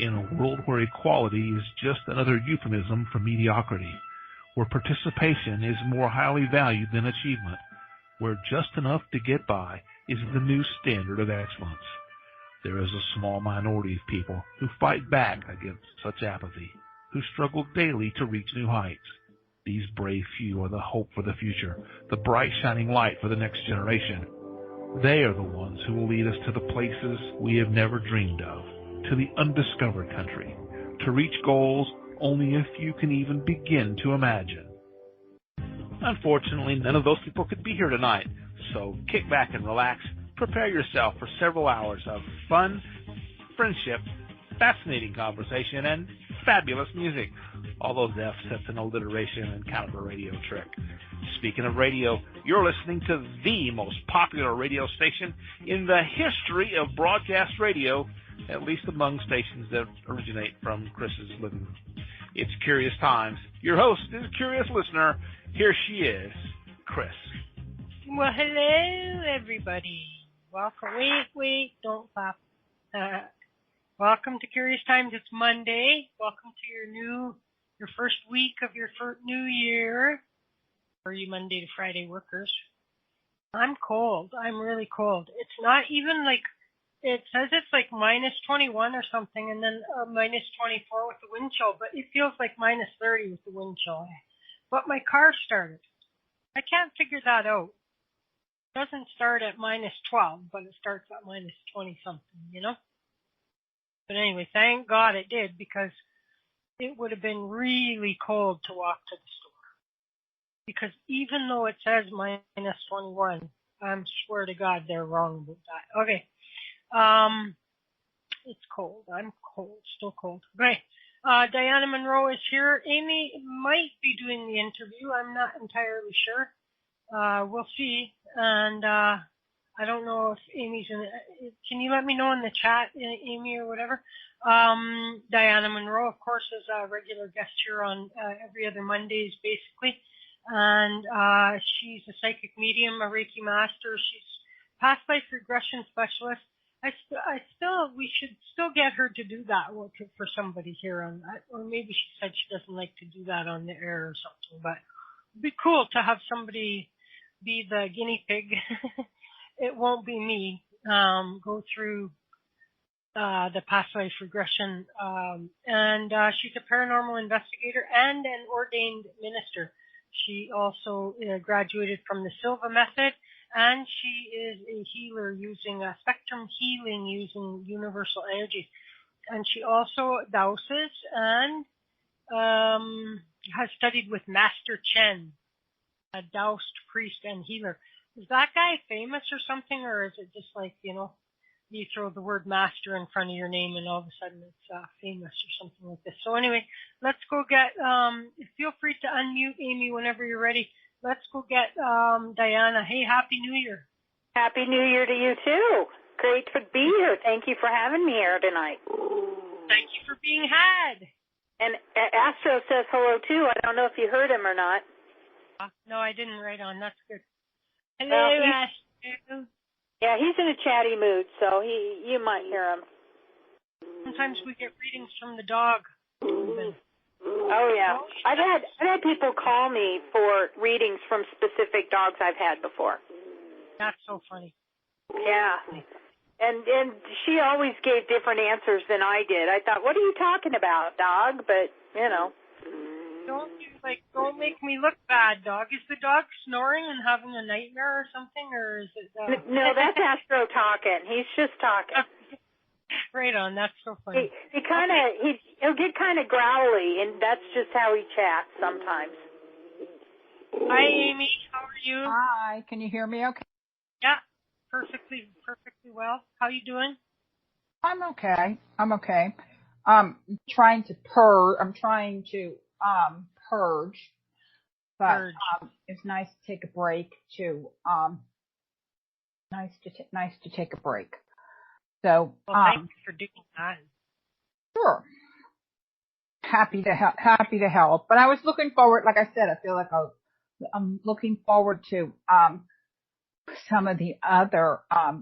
In a world where equality is just another euphemism for mediocrity, where participation is more highly valued than achievement, where just enough to get by is the new standard of excellence, there is a small minority of people who fight back against such apathy, who struggle daily to reach new heights. These brave few are the hope for the future, the bright shining light for the next generation. They are the ones who will lead us to the places we have never dreamed of, to the undiscovered country, to reach goals only a few can even begin to imagine. Unfortunately, none of those people could be here tonight, so kick back and relax. Prepare yourself for several hours of fun, friendship, fascinating conversation, and fabulous music. All those F's, that's an alliteration and kind of a radio trick. Speaking of radio, you're listening to the most popular radio station in the history of broadcast radio, at least among stations that originate from Chris's living room. It's Curious Times. Your host is a curious listener. Here she is, Chris. Well, hello, everybody. Welcome. Wait, don't clap. Welcome to Curious Times. It's Monday. Welcome to your first week of your new year, for you Monday to Friday workers. I'm cold. I'm really cold. It's not even like, it says it's like minus 21 or something, and then minus 24 with the wind chill, but it feels like minus 30 with the wind chill. But my car started. I can't figure that out. It doesn't start at minus 12, but it starts at minus 20 something, you know? But anyway, thank God it did, because it would have been really cold to walk to the store. Because even though it says minus 21, I swear to God they're wrong about that. Okay. It's cold. I'm cold. Still cold. Right. Dianna Monroe is here. Amy might be doing the interview. I'm not entirely sure. We'll see. And, I don't know if Amy's in it. Can you let me know in the chat, Amy or whatever? Dianna Monroe, of course, is a regular guest here on, every other Mondays, basically. And, she's a psychic medium, a Reiki master. She's past life regression specialist. We should still get her to do that for somebody here on that, or maybe she said she doesn't like to do that on the air or something, but it'd be cool to have somebody be the guinea pig. It won't be me, go through, the past life regression, and she's a paranormal investigator and an ordained minister. She also graduated from the Silva Method, and she is a healer using spectrum healing using universal energy. And she also dowses and has studied with Master Chen, a Taoist priest and healer. Is that guy famous or something, or is it just like, you throw the word master in front of your name and all of a sudden it's famous or something like this? So anyway, let's go get, feel free to unmute Amy whenever you're ready. Let's go get Dianna. Hey, Happy New Year. Happy New Year to you, too. Great to be here. Thank you for having me here tonight. Thank you for being had. And Astro says hello, too. I don't know if you heard him or not. No, I didn't write on. That's good. Hello, Astro. Yeah, he's in a chatty mood, so you might hear him. Sometimes we get readings from the dog. Oh, yeah. I've had people call me for readings from specific dogs I've had before. That's so funny. Yeah. And she always gave different answers than I did. I thought, what are you talking about, dog? But, Don't make me look bad, dog. Is the dog snoring and having a nightmare or something, or is it... No, that's Astro talking. He's just talking. Right on. That's so funny. He'll get kind of growly, and that's just how he chats sometimes. Hi, Amy. How are you? Hi. Can you hear me okay? Yeah. Perfectly well. How you doing? I'm okay. I'm trying to purge, but it's nice to take a break too. Nice to take a break. So, thank you for doing that. Sure. Happy to help. But I was looking forward, like I said, I feel like I'm looking forward to some of the other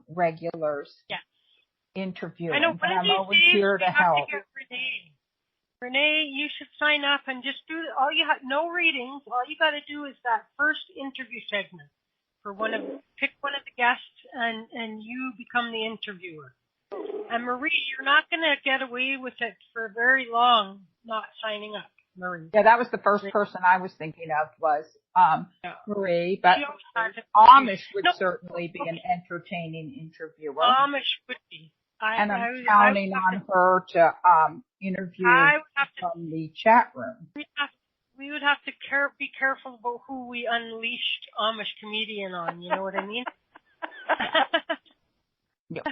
regulars. Yeah. interviewing. I know. But I'm always here to help. To get Renee. Renee, you should sign up and just do no readings. All you got to do is that first interview segment for pick one of the guests and you become the interviewer. And Marie, you're not going to get away with it for very long not signing up, Marie. Yeah, that was the first person I was thinking of was Marie, but Amish would certainly be an entertaining interviewer. Amish would be. I'm counting on her to interview from the chat room. We would have to be careful about who we unleashed Amish comedian on. You know what I mean? Yep.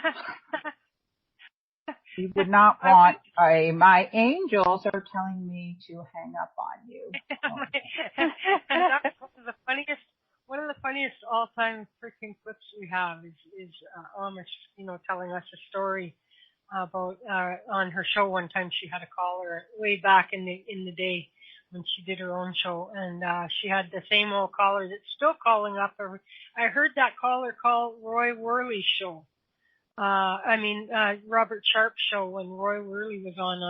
We would not want my angels are telling me to hang up on you. That's one of the funniest all-time freaking clips we have is Amish, telling us a story about on her show. One time she had a caller way back in the day when she did her own show, and she had the same old caller that's still calling up. I heard that caller call Roy Worley's show. Robert Sharp's show when Roy Worley was on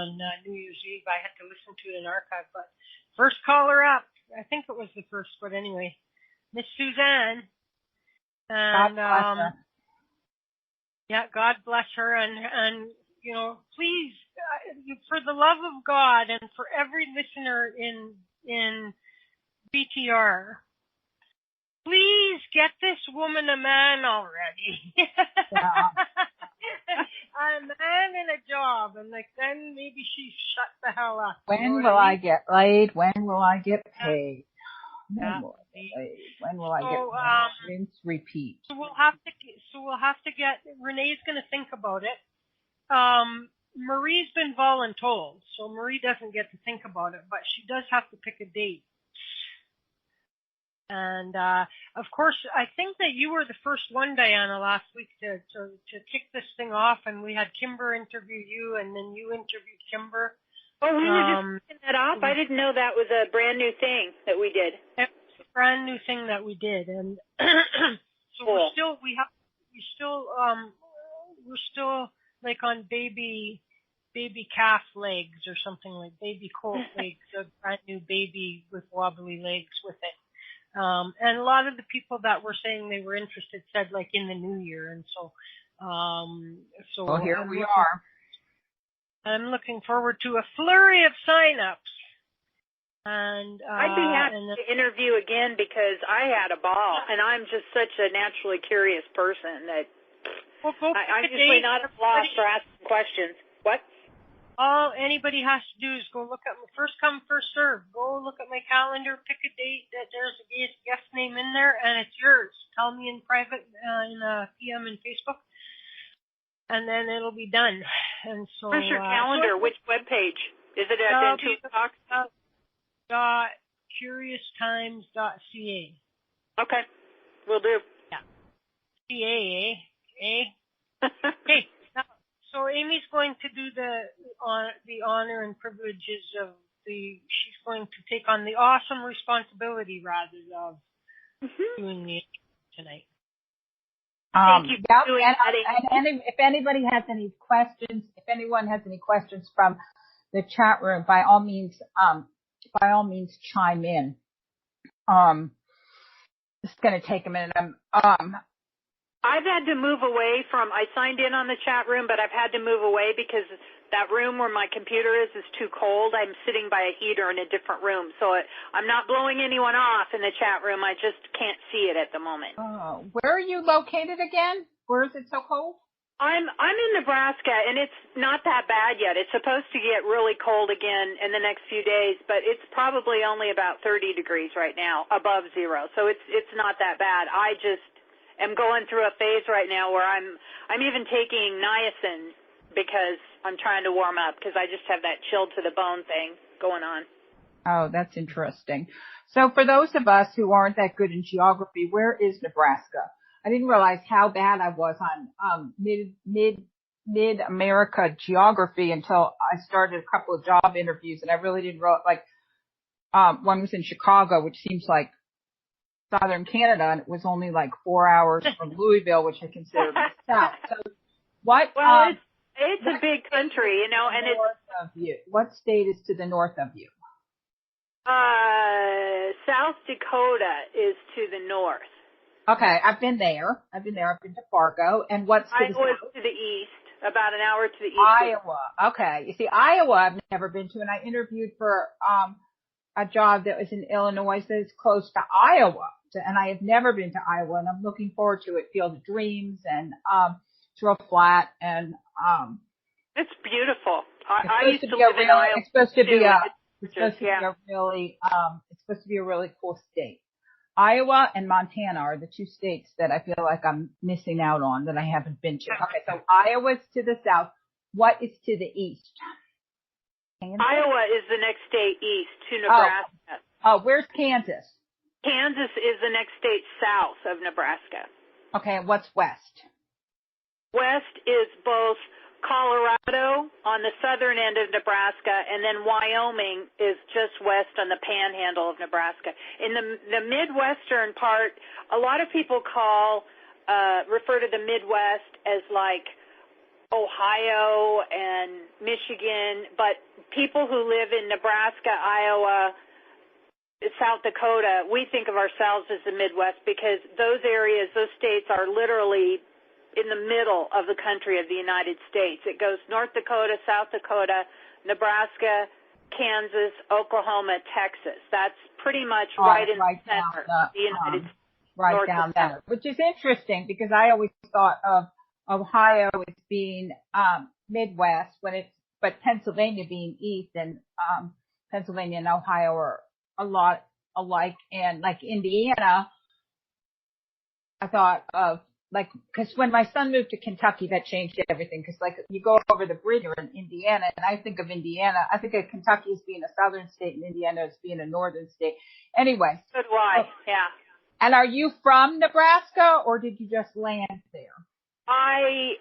New Year's Eve. I had to listen to it in archive, but first caller up, I think it was the first, but anyway, Miss Suzanne. And, God bless her. And, please, for the love of God and for every listener in BTR, please get this woman a man already. A man and a job, and then maybe she shut the hell up. When will I get laid? When will I get paid? When will I get paid? When will I get paid? Rinse, repeat. So we'll have to get. Renee's going to think about it. Marie's been voluntold, so Marie doesn't get to think about it, but she does have to pick a date. And, of course, I think that you were the first one, Dianna, last week to kick this thing off, and we had Kimber interview you, and then you interviewed Kimber. Oh, we were just kicking that off? I didn't know that was a brand new thing that we did. It's a brand new thing that we did, and so cool. we're still like on baby calf legs or something, like baby colt legs, a brand new baby with wobbly legs with it. And a lot of the people that were saying they were interested said like in the new year. And so, well, here we are. I'm looking forward to a flurry of sign-ups. And, I'd be happy to interview again because I had a ball and I'm just such a naturally curious person that I'm usually not at a loss for asking questions. What? All anybody has to do is go look at my first come, first serve. Go look at my calendar, pick a date that there's a guest name in there, and it's yours. Tell me in private, in a PM in Facebook, and then it'll be done. And so, where's your calendar? Which webpage? Is it at intuitalks.curioustimes.ca. Okay, will do. Yeah. CA, eh? Hey. So Amy's going to do the honor and privileges of she's going to take on the awesome responsibility rather of doing the tonight. Thank you for doing that. And if anybody has any questions, if anyone has any questions from the chat room, by all means chime in. It's going to take a minute. I've had to move away I signed in on the chat room, but I've had to move away because that room where my computer is too cold. I'm sitting by a heater in a different room. So I'm not blowing anyone off in the chat room. I just can't see it at the moment. Oh, where are you located again? Where is it so cold? I'm in Nebraska, and it's not that bad yet. It's supposed to get really cold again in the next few days, but it's probably only about 30 degrees right now, above zero. So it's not that bad. I just am going through a phase right now where I'm even taking niacin because I'm trying to warm up because I just have that chilled to the bone thing going on. Oh, that's interesting. So for those of us who aren't that good in geography, where is Nebraska? I didn't realize how bad I was on mid-America geography until I started a couple of job interviews, and I really didn't realize, one was in Chicago, which seems like southern Canada, and it was only like 4 hours from Louisville, which I consider the south. What? Well, it's a big country, and it's north of you. What state is to the north of you? South Dakota is to the north. Okay, I've been there. I've been to Fargo. And what's to the south? Iowa's to the east, about an hour to the east. Iowa. Okay. You see, Iowa I've never been to, and I interviewed for a job that was in Illinois that is close to Iowa. And I have never been to Iowa, and I'm looking forward to it. Field of Dreams, and it's real flat, and it's beautiful. I used to live in Iowa. It's supposed to be a really cool state. Iowa and Montana are the two states that I feel like I'm missing out on that I haven't been to. Okay, so Iowa's to the south. What is to the east? Kansas? Iowa is the next state east to Nebraska. Oh, where's Kansas? Kansas is the next state south of Nebraska. Okay, and what's west? West is both Colorado on the southern end of Nebraska, and then Wyoming is just west on the panhandle of Nebraska. In the Midwestern part, a lot of people refer to the Midwest as like Ohio and Michigan, but people who live in Nebraska, Iowa, South Dakota, we think of ourselves as the Midwest because those areas, those states are literally in the middle of the country of the United States. It goes North Dakota, South Dakota, Nebraska, Kansas, Oklahoma, Texas. That's pretty much right in the center of the United States. Right down there, which is interesting because I always thought of Ohio as being Midwest but Pennsylvania being East, and Pennsylvania and Ohio are a lot alike, and like Indiana, I thought of because when my son moved to Kentucky, that changed everything. Because you go over the bridge, you're in Indiana, and I think of Indiana. I think of Kentucky as being a southern state, and Indiana as being a northern state. Anyway. So do I. Yeah. And are you from Nebraska, or did you just land there? I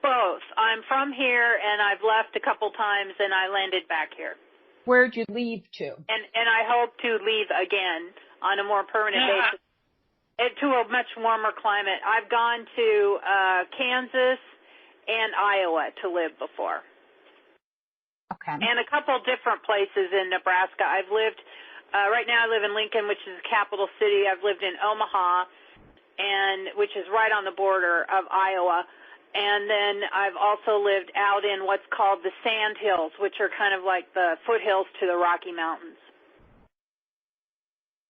both. I'm from here, and I've left a couple times, and I landed back here. Where'd you leave to? And I hope to leave again on a more permanent basis. To a much warmer climate. I've gone to Kansas and Iowa to live before. Okay. And a couple different places in Nebraska. I've lived, right now I live in Lincoln, which is the capital city. I've lived in Omaha, which is right on the border of Iowa. And then I've also lived out in what's called the Sand Hills, which are kind of like the foothills to the Rocky Mountains.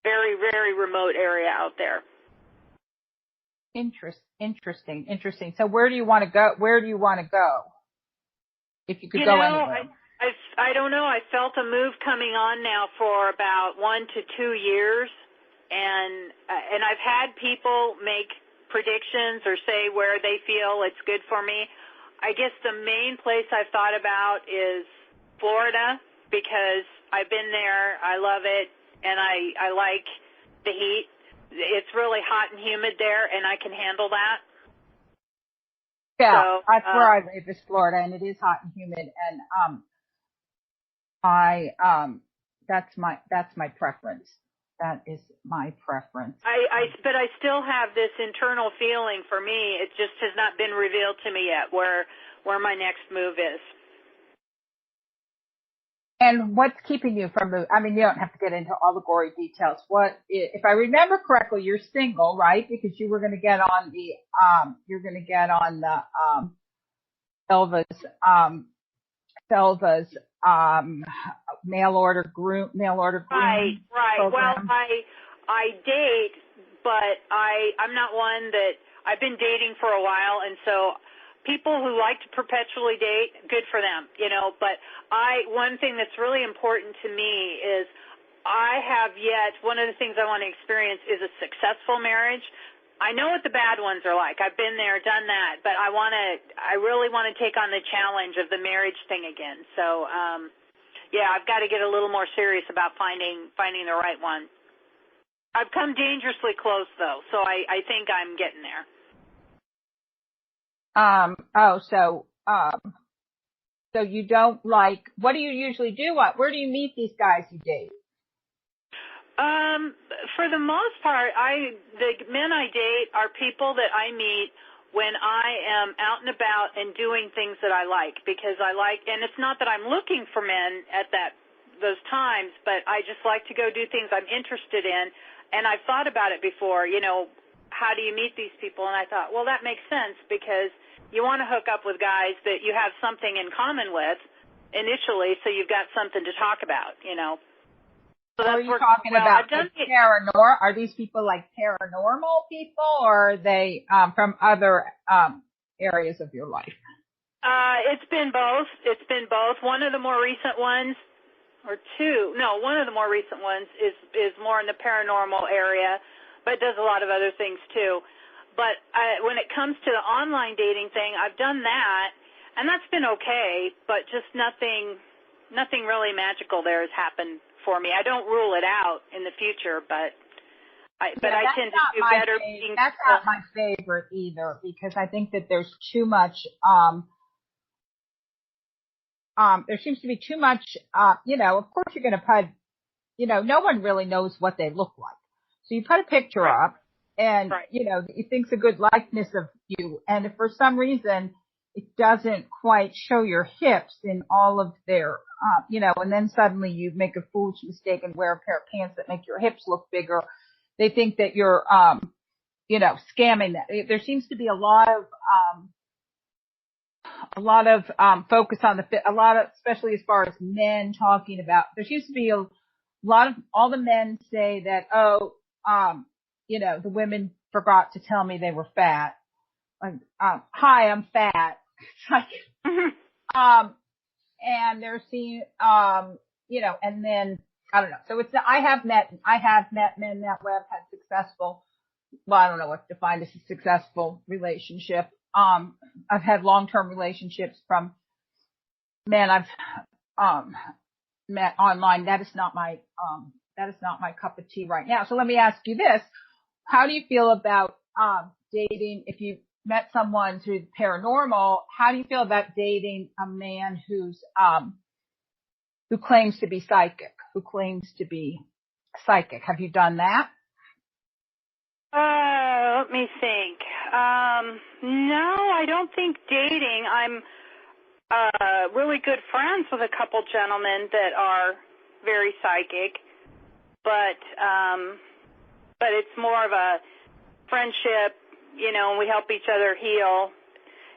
Very, very remote area out there. Interesting. So where do you want to go? If you could go anywhere. I don't know. I felt a move coming on now for about 1 to 2 years, and I've had people make predictions or say where they feel it's good for me. I guess the main place I've thought about is Florida because I've been there. I love it, and I like the heat. It's really hot and humid there, and I can handle that. Yeah, so, that's where I live, is Florida, and it is hot and humid, and that's my preference. That is my preference. But I still have this internal feeling for me. It just has not been revealed to me yet where my next move is. And what's keeping you from moving? I mean, you don't have to get into all the gory details. If I remember correctly, you're single, right? Because you were going to get on the, Silva's mail order groom. Right. Program. Well, I date, but I'm not one that I've been dating for a while, and so people who like to perpetually date, good for them, but one thing that's really important to me is one of the things I want to experience is a successful marriage. I know what the bad ones are like. I've been there, done that, but I really want to take on the challenge of the marriage thing again. So, I've got to get a little more serious about finding the right one. I've come dangerously close though, so I think I'm getting there. So you don't what do you usually do? Where do you meet these guys you date? For the most part, the men I date are people that I meet when I am out and about and doing things that I like, because I like, and it's not that I'm looking for men at those times, but I just like to go do things I'm interested in. And I've thought about it before, how do you meet these people? And I thought, well, that makes sense, because you want to hook up with guys that you have something in common with initially, so you've got something to talk about, So are you talking about paranormal? Are these people like paranormal people, or are they from other areas of your life? It's been both. One of the more recent ones, one of the more recent ones is more in the paranormal area, but does a lot of other things too. But when it comes to the online dating thing, I've done that, and that's been okay, but just nothing really magical there has happened for me. I don't rule it out in the future, but I tend to do better. That's not my favorite either, because I think that there's too much. There seems to be too much. Of course you're going to put. No one really knows what they look like, so you put a picture up, and it thinks a good likeness of you, and if for some reason it doesn't quite show your hips in all of their, and then suddenly you make a foolish mistake and wear a pair of pants that make your hips look bigger. They think that you're, scamming them. There seems to be a lot of focus on especially as far as men talking about, there seems to be a lot of, all the men say that, the women forgot to tell me they were fat. Hi, I'm fat. It's like, and they're seeing, and then, I don't know. So it's, I have met men that way. I've had successful, well, I don't know what's defined as a successful relationship. I've had long-term relationships from men I've, met online. That is not my cup of tea right now. So let me ask you this. How do you feel about, dating if you met someone through paranormal? How do you feel about dating a man who claims to be psychic? Have you done that? Let me think. No, I don't think dating. I'm really good friends with a couple gentlemen that are very psychic, but it's more of a friendship, and we help each other heal.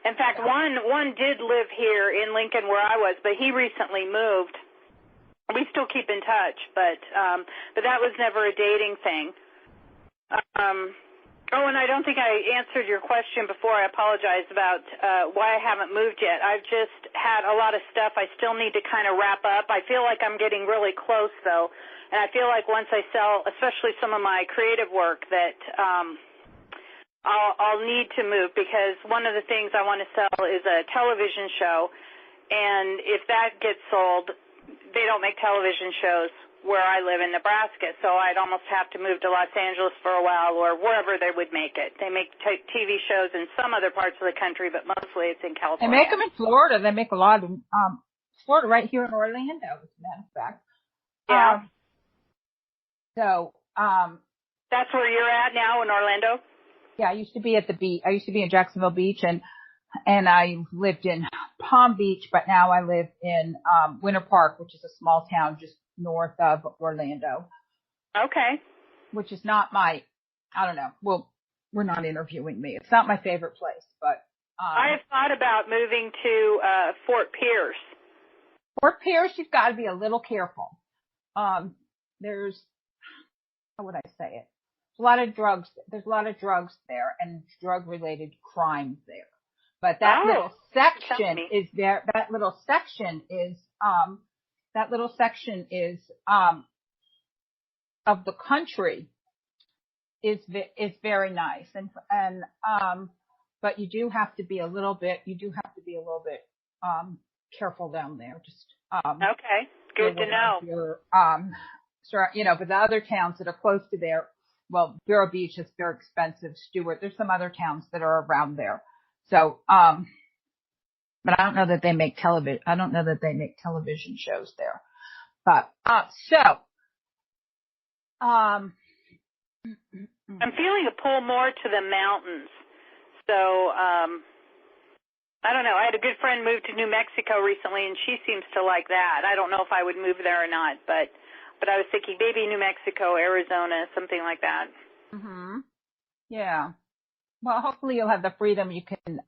In fact, one did live here in Lincoln where I was, but he recently moved. We still keep in touch, but that was never a dating thing. And I don't think I answered your question before. I apologize about why I haven't moved yet. I've just had a lot of stuff I still need to kind of wrap up. I feel like I'm getting really close, though, and I feel like once I sell, especially some of my creative work, that I'll need to move, because one of the things I want to sell is a television show, and if that gets sold, they don't make television shows where I live in Nebraska, so I'd almost have to move to Los Angeles for a while, or wherever they would make it. They make TV shows in some other parts of the country, but mostly it's in California. They make them in Florida. They make a lot of Florida, right here in Orlando, as a matter of fact. Yeah. That's where you're at now, in Orlando? Yeah, I used to be at the beach. I used to be in Jacksonville Beach, and I lived in Palm Beach, but now I live in Winter Park, which is a small town just north of Orlando. Okay. Which is not I don't know. Well, we're not interviewing me. It's not my favorite place, but I have thought about moving to Fort Pierce. Fort Pierce, you've got to be a little careful. There's, how would I say it? There's a lot of drugs. There's a lot of drugs there and drug-related crimes there. But that little section is there. That little section is of the country is very nice, and but you do have to be a little bit careful down there. Just okay, good to know. But the other towns that are close to there, well, Vero Beach is very expensive. Stewart, there's some other towns that are around there. So, but I don't know that they make television. I don't know that they make television shows there. But I'm feeling a pull more to the mountains. So, I don't know. I had a good friend move to New Mexico recently, and she seems to like that. I don't know if I would move there or not, but I was thinking maybe New Mexico, Arizona, something like that. Mhm. Yeah. Well, hopefully you'll have the freedom you can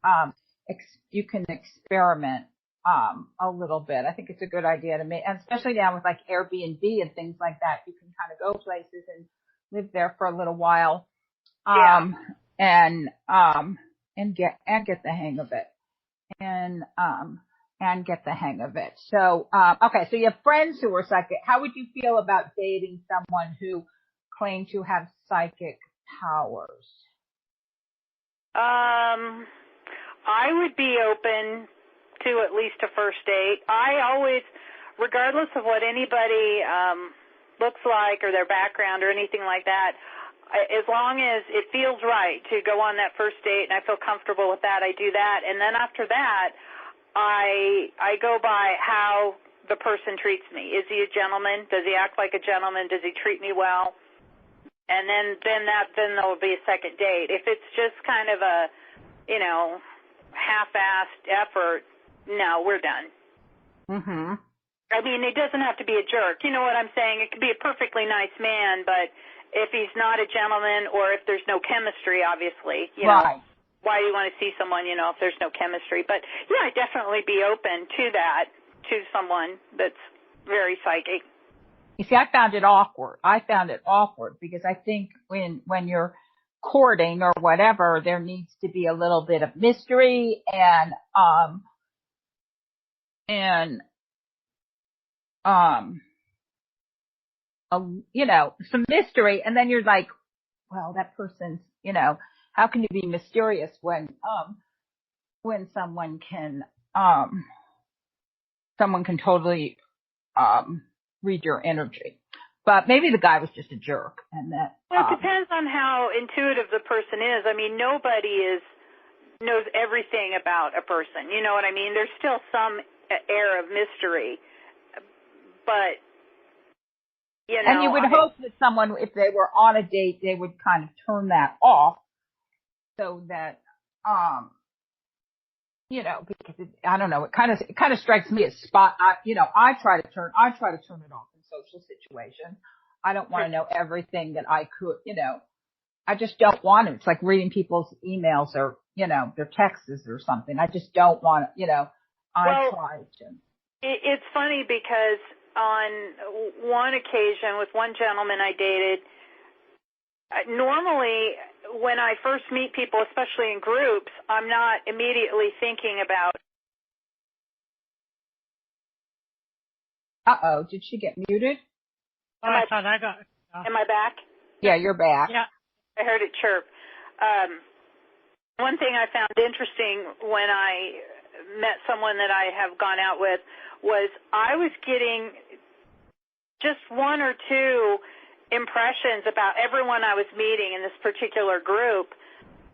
experiment a little bit. I think it's a good idea to make, and especially now with like Airbnb and things like that, you can kind of go places and live there for a little while. And get the hang of it. And get the hang of it. So, okay, so you have friends who are psychic. How would you feel about dating someone who claimed to have psychic powers? I would be open to at least a first date. I always, regardless of what anybody looks like or their background or anything like that, as long as it feels right to go on that first date and I feel comfortable with that, I do that. And then after that, I go by how the person treats me. Is he a gentleman? Does he act like a gentleman? Does he treat me well? And then there will be a second date. If it's just kind of a, half-assed effort, no, we're done. Mhm. I mean, it doesn't have to be a jerk. You know what I'm saying? It could be a perfectly nice man, but if he's not a gentleman or if there's no chemistry, obviously, you know, why do you want to see someone, if there's no chemistry? But, yeah, I'd definitely be open to that, to someone that's very psychic. You see, I found it awkward. Because I think when you're courting or whatever, there needs to be a little bit of mystery and some mystery. And then you're like, well, that person's, how can you be mysterious when someone can totally, read your energy. But maybe the guy was just a jerk and that. Well, it depends on how intuitive the person is. I mean, nobody knows everything about a person. You know what I mean? There's still some air of mystery, but and you would hope that someone, if they were on a date, they would kind of turn that off, so that because I don't know, it kind of strikes me as I try to turn it off in social situations. I don't want to know everything that I could, I just don't want to. It's like reading people's emails or, their texts or something. I just don't want to, I try to. It's funny because on one occasion with one gentleman I dated, normally when I first meet people, especially in groups, I'm not immediately thinking about. Uh-oh, did she get muted? Oh, I thought I got. Am I back? Yeah, you're back. Yeah. I heard it chirp. One thing I found interesting when I met someone that I have gone out with was I was getting just one or two impressions about everyone I was meeting in this particular group,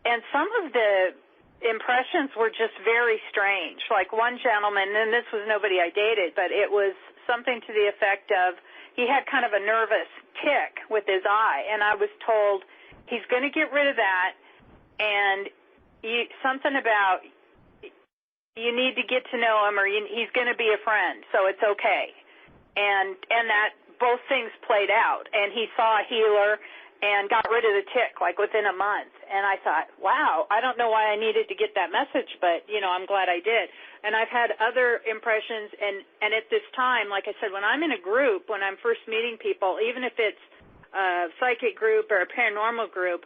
and some of the impressions were just very strange. Like one gentleman, and this was nobody I dated, but it was something to the effect of he had kind of a nervous tick with his eye, and I was told he's going to get rid of that, and something about you need to get to know him, or he's going to be a friend, so it's okay. And that both things played out, and he saw a healer and got rid of the tick like within a month. And I thought, wow, I don't know why I needed to get that message, but I'm glad I did. And I've had other impressions, and at this time, like I said, when I'm in a group, when I'm first meeting people, even if it's a psychic group or a paranormal group,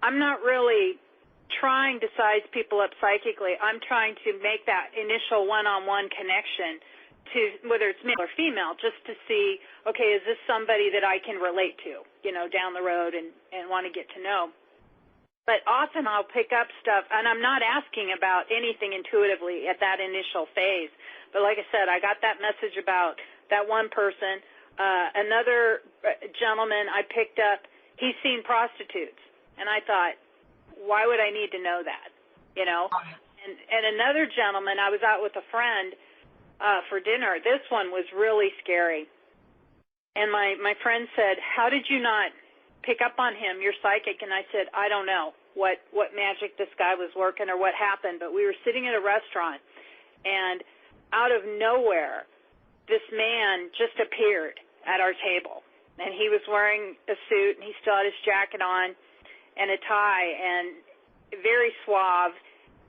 I'm not really trying to size people up psychically. I'm trying to make that initial one-on-one connection to whether it's male or female, just to see, okay, is this somebody that I can relate to, down the road and want to get to know. But often I'll pick up stuff, and I'm not asking about anything intuitively at that initial phase. But like I said, I got that message about that one person. Another gentleman I picked up, he's seen prostitutes. And I thought, why would I need to know that, And another gentleman, I was out with a friend for dinner. This one was really scary. And my friend said, how did you not pick up on him? You're psychic. And I said, I don't know what magic this guy was working or what happened, but we were sitting at a restaurant, and out of nowhere, this man just appeared at our table. And he was wearing a suit, and he still had his jacket on and a tie, and very suave.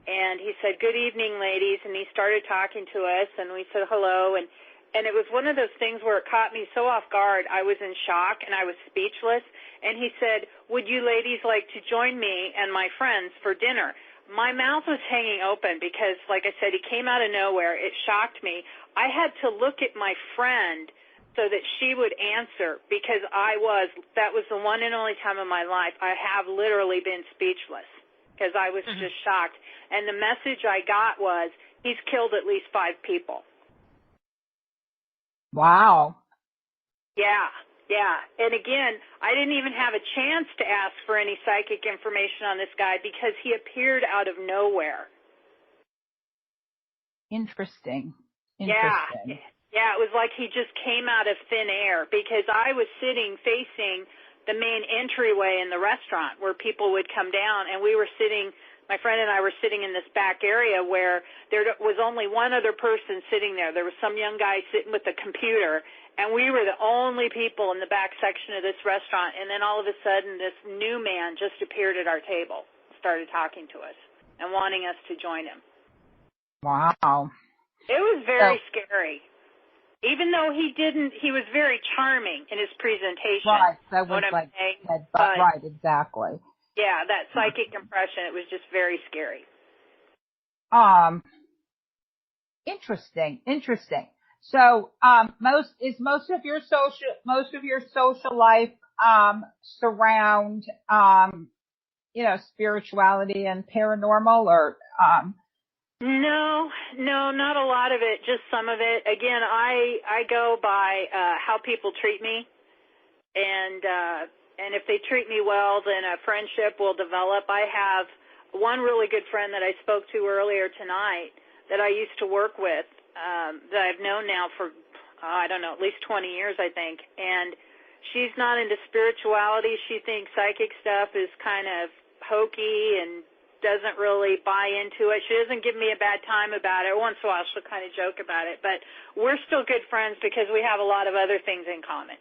And he said, good evening, ladies. And he started talking to us, and we said hello. And it was one of those things where it caught me so off guard. I was in shock, and I was speechless. And he said, would you ladies like to join me and my friends for dinner? My mouth was hanging open because, like I said, he came out of nowhere. It shocked me. I had to look at my friend so that she would answer, because that was the one and only time in my life I have literally been speechless, because I was just shocked. And the message I got was, he's killed at least 5 people. Wow. Yeah. And again, I didn't even have a chance to ask for any psychic information on this guy because he appeared out of nowhere. Interesting. Yeah, it was like he just came out of thin air, because I was sitting facing the main entryway in the restaurant where people would come down, and we were sitting, my friend and I were sitting in this back area where there was only one other person sitting there. There was some young guy sitting with a computer, and we were the only people in the back section of this restaurant. And then all of a sudden, this new man just appeared at our table, started talking to us and wanting us to join him. Wow. It was very scary. Even though he was very charming in his presentation. Right, that was right, exactly. Yeah, that psychic impression, it was just very scary. Interesting. So, most of your social life, surround, spirituality and paranormal, or, No, not a lot of it, just some of it. Again, I go by how people treat me, and if they treat me well, then a friendship will develop. I have one really good friend that I spoke to earlier tonight that I used to work with, that I've known now for, I don't know, at least 20 years, I think. And she's not into spirituality. She thinks psychic stuff is kind of hokey and doesn't really buy into it. She doesn't give me a bad time about it. Once in a while she'll kind of joke about it, but we're still good friends because we have a lot of other things in common.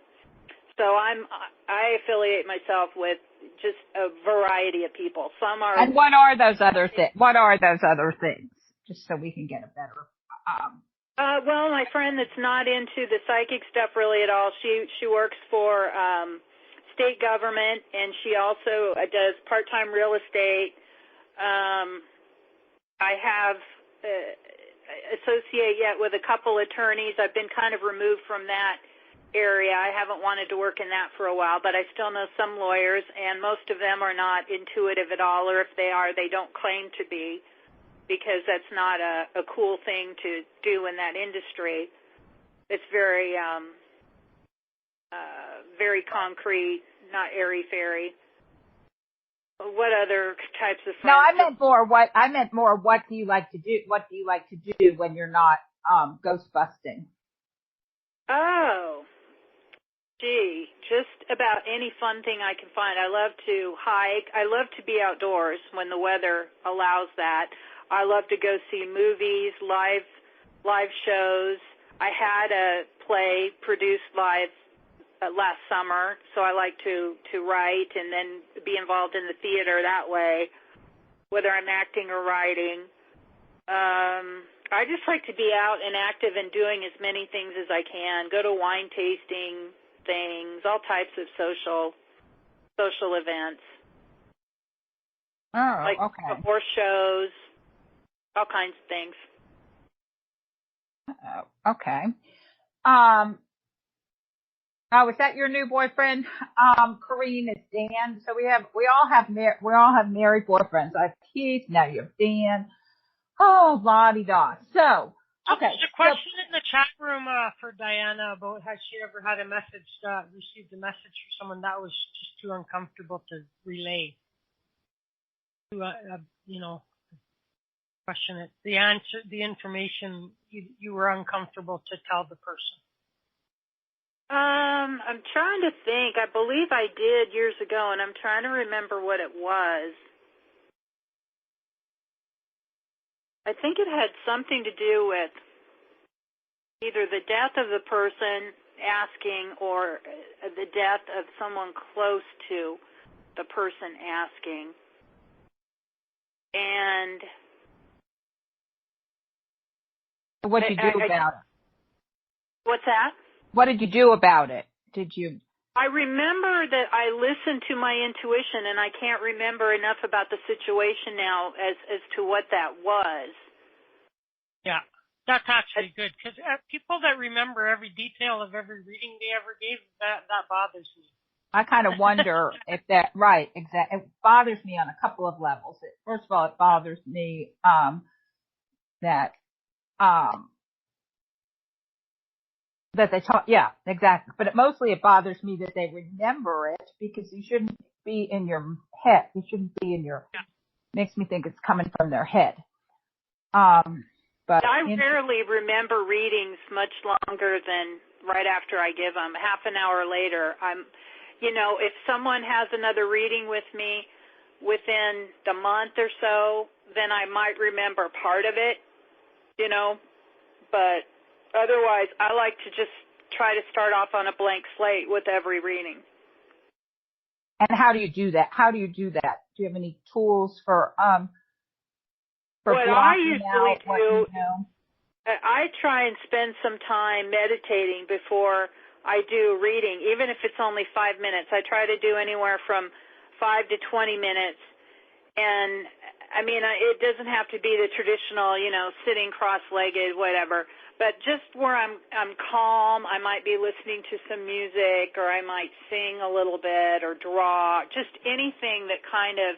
So I affiliate myself with just a variety of people. Some are. And what are those other things? Just so we can get a better. Well, my friend that's not into the psychic stuff really at all. She works for state government, and she also does part-time real estate. I have associate yet with a couple attorneys. I've been kind of removed from that area. I haven't wanted to work in that for a while, but I still know some lawyers, and most of them are not intuitive at all, or if they are, they don't claim to be, because that's not a cool thing to do in that industry. It's very, very concrete, not airy-fairy. What other types of friends? No, I meant more what do you like to do? What do you like to do when you're not ghost busting? Oh, gee, just about any fun thing I can find. I love to hike. I love to be outdoors when the weather allows that. I love to go see movies, live shows. I had a play produced live last summer, so I like to write and then be involved in the theater that way, whether I'm acting or writing. I just like to be out and active and doing as many things as I can. Go to wine tasting things, all types of social events. Oh, like okay. Horse shows, all kinds of things. Okay. Oh, is that your new boyfriend? Corinne, is Dan. So we all have married boyfriends. I have Keith, now you have Dan. Oh, la-di-da. So, okay. There's a question in the chat room for Dianna about has she ever had received a message from someone that was just too uncomfortable to relay. Question it. The answer, the information you were uncomfortable to tell the person. I'm trying to think. I believe I did years ago, and I'm trying to remember what it was. I think it had something to do with either the death of the person asking or the death of someone close to the person asking. And what did you do about it? What's that? What did you do about it? I remember that I listened to my intuition, and I can't remember enough about the situation now as to what that was. Yeah, that's actually good, because people that remember every detail of every reading they ever gave, that bothers me. I kind of wonder if that, right, exactly. It bothers me on a couple of levels. First of all, it bothers me that they talk, yeah, exactly. But mostly it bothers me that they remember it, because you shouldn't be in your head. You shouldn't be in your, makes me think it's coming from their head. But I rarely remember readings much longer than right after I give them. Half an hour later, if someone has another reading with me within the month or so, then I might remember part of it, but otherwise I like to just try to start off on a blank slate with every reading. And how do you do that? Do you have any tools for what I usually do, I try and spend some time meditating before I do a reading, even if it's only 5 minutes. I try to do anywhere from 5 to 20 minutes. And, it doesn't have to be the traditional, sitting cross-legged, whatever. But just where I'm calm, I might be listening to some music, or I might sing a little bit or draw, just anything that kind of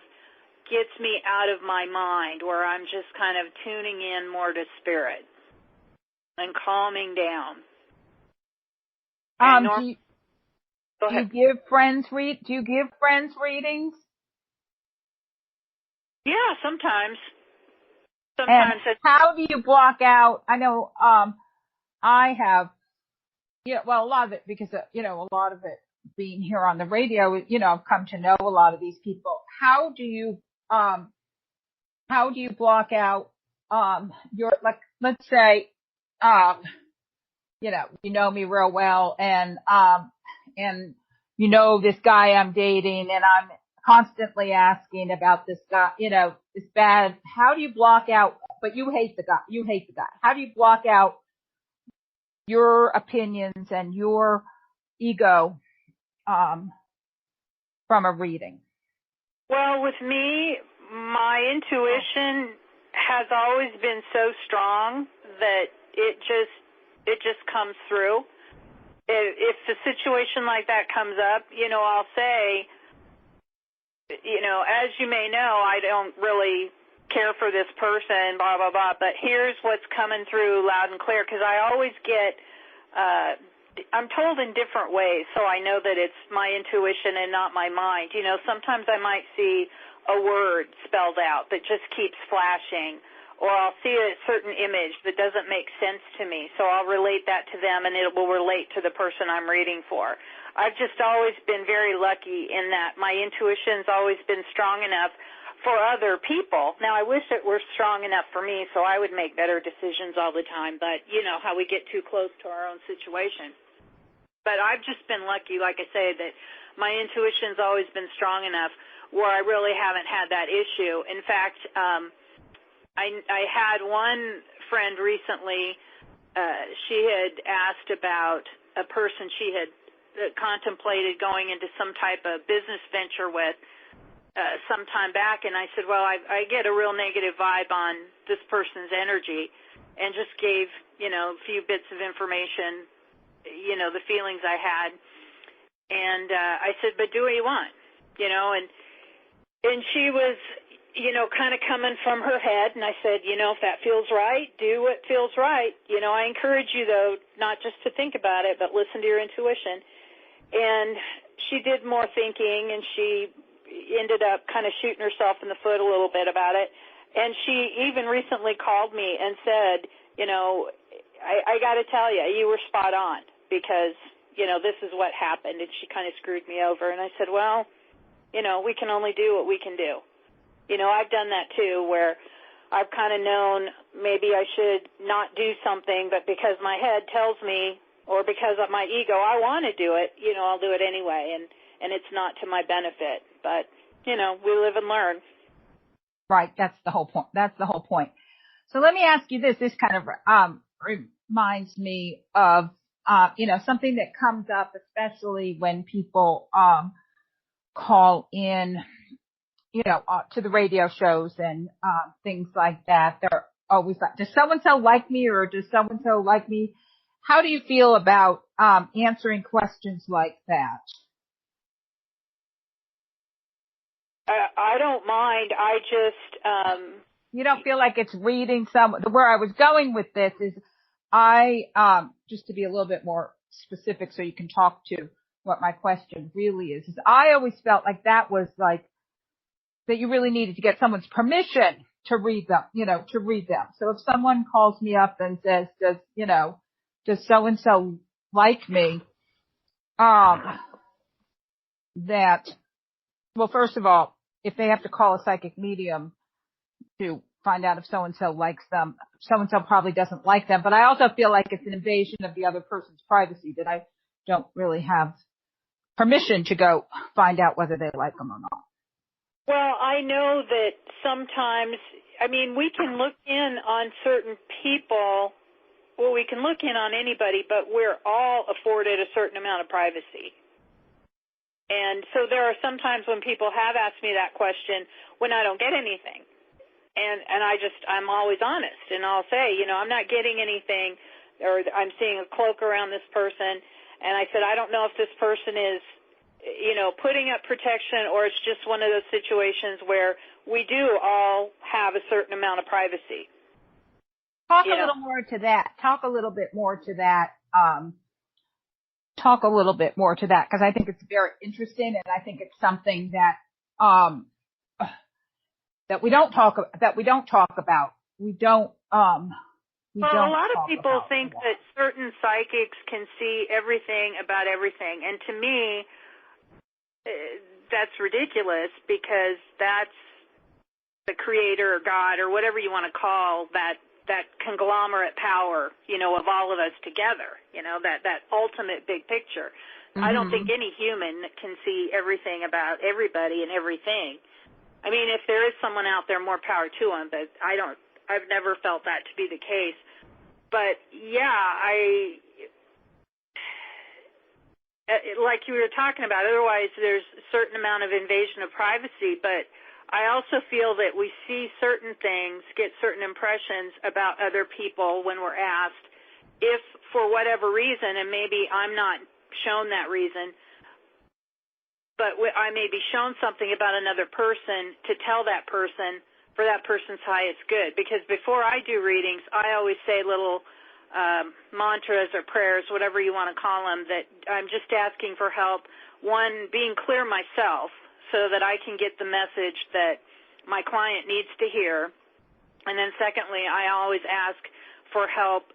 gets me out of my mind, where I'm just kind of tuning in more to spirit and calming down. Do you give friends readings? Yeah, sometimes. And how do you block out? I know I have, a lot of it, because a lot of it being here on the radio, I've come to know a lot of these people. How do you block out your, like, let's say you know me real well, and this guy I'm dating, and I'm constantly asking about this guy, this bad. How do you block out? But you hate the guy. How do you block out your opinions and your ego from a reading? Well, with me, my intuition has always been so strong that it just comes through. If a situation like that comes up, I'll say, as you may know, I don't really care for this person, blah, blah, blah, but here's what's coming through loud and clear, because I always get, I'm told in different ways, so I know that it's my intuition and not my mind. Sometimes I might see a word spelled out that just keeps flashing, or I'll see a certain image that doesn't make sense to me, so I'll relate that to them, and it will relate to the person I'm reading for. I've just always been very lucky in that my intuition's always been strong enough for other people. Now, I wish it were strong enough for me so I would make better decisions all the time, but you know how we get too close to our own situation. But I've just been lucky, like I say, that my intuition's always been strong enough where I really haven't had that issue. In fact, I had one friend recently, she had asked about a person she had contemplated going into some type of business venture with some time back, and I said, well, I get a real negative vibe on this person's energy, and just gave, a few bits of information, the feelings I had, and I said, but do what you want, and she was, kind of coming from her head, and I said, if that feels right, do what feels right. I encourage you, though, not just to think about it, but listen to your intuition. And she did more thinking, and she ended up kind of shooting herself in the foot a little bit about it. And she even recently called me and said, I got to tell you, you were spot on, because this is what happened, and she kind of screwed me over. And I said, well, we can only do what we can do. I've done that too, where I've kind of known maybe I should not do something, but because my head tells me, or because of my ego, I want to do it, I'll do it anyway, and it's not to my benefit. But, we live and learn. Right, that's the whole point. So let me ask you this. This kind of reminds me of, something that comes up, especially when people call in, to the radio shows and things like that. They're always like, does so-and-so like me, or does so-and-so like me? How do you feel about answering questions like that? I don't mind. I just... You don't feel like it's reading where I was going with this is just to be a little bit more specific so you can talk to what my question really is I always felt like that was like, that you really needed to get someone's permission to read them, So if someone calls me up and says, does so-and-so like me? First of all, if they have to call a psychic medium to find out if so-and-so likes them, so-and-so probably doesn't like them. But I also feel like it's an invasion of the other person's privacy, that I don't really have permission to go find out whether they like them or not. Well, I know that sometimes, we can look in on certain people. Well, we can look in on anybody, but we're all afforded a certain amount of privacy. And so there are some times when people have asked me that question when I don't get anything. And I'm always honest, and I'll say, I'm not getting anything, or I'm seeing a cloak around this person. And I said, I don't know if this person is, putting up protection, or it's just one of those situations where we do all have a certain amount of privacy. Talk a little more to that. Talk a little bit more to that, because I think it's very interesting, and I think it's something that that we don't talk about. A lot of people think that certain psychics can see everything about everything, and to me, that's ridiculous, because that's the creator or God or whatever you want to call that conglomerate power, of all of us together, that ultimate big picture. Mm-hmm. I don't think any human can see everything about everybody and everything. If there is someone out there, more power to them, but I've never felt that to be the case. But yeah, like you were talking about, otherwise there's a certain amount of invasion of privacy, but I also feel that we see certain things, get certain impressions about other people when we're asked, if for whatever reason, and maybe I'm not shown that reason, but I may be shown something about another person to tell that person for that person's highest good. Because before I do readings, I always say little mantras or prayers, whatever you want to call them, that I'm just asking for help. One, being clear myself so that I can get the message that my client needs to hear. And then secondly, I always ask for help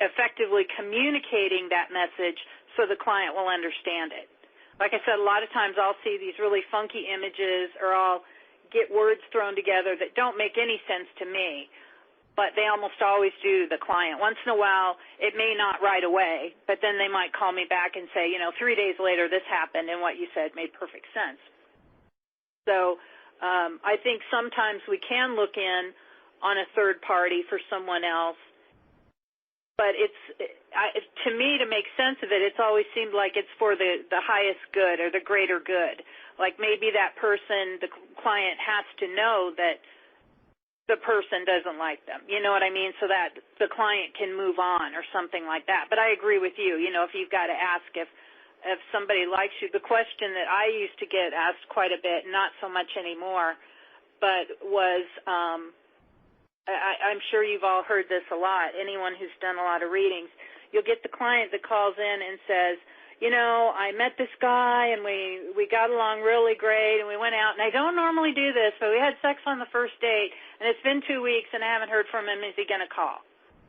effectively communicating that message so the client will understand it. Like I said, a lot of times I'll see these really funky images, or I'll get words thrown together that don't make any sense to me, but they almost always do the client. Once in a while, it may not right away, but then they might call me back and say, 3 days later this happened, and what you said made perfect sense. So I think sometimes we can look in on a third party for someone else, but to me, to make sense of it, it's always seemed like it's for the highest good or the greater good. Like maybe that person, the client, has to know that the person doesn't like them. You know what I mean? So that the client can move on or something like that. But I agree with you. If you've got to ask if somebody likes you, the question that I used to get asked quite a bit, not so much anymore, but was, I'm sure you've all heard this a lot, anyone who's done a lot of readings, you'll get the client that calls in and says, I met this guy and we got along really great and we went out, and I don't normally do this, but we had sex on the first date and it's been 2 weeks and I haven't heard from him. Is he going to call?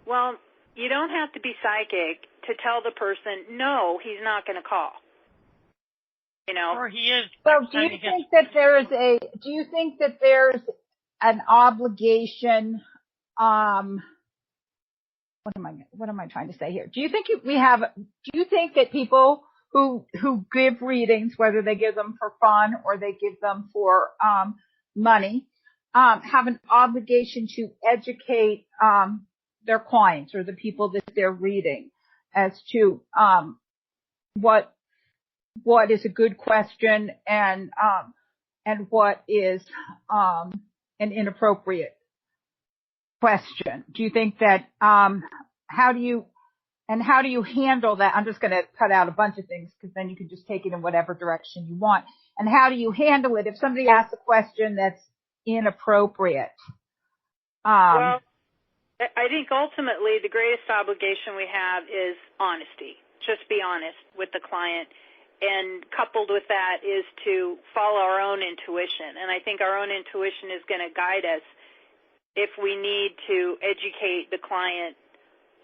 Well, you don't have to be psychic to tell the person, no, he's not going to call. You know? Or he is. So do you think that there's an obligation, what am I trying to say here? Do you think that people who give readings, whether they give them for fun or they give them for money, have an obligation to educate their clients or the people that they're reading as to what is a good question and what is an inappropriate question? Do you think that how do you handle that? I'm just going to cut out a bunch of things because then you can just take it in whatever direction you want. And how do you handle it if somebody asks a question that's inappropriate? Well, I think ultimately the greatest obligation we have is honesty. Just be honest with the client. And coupled with that is to follow our own intuition. And I think our own intuition is going to guide us if we need to educate the client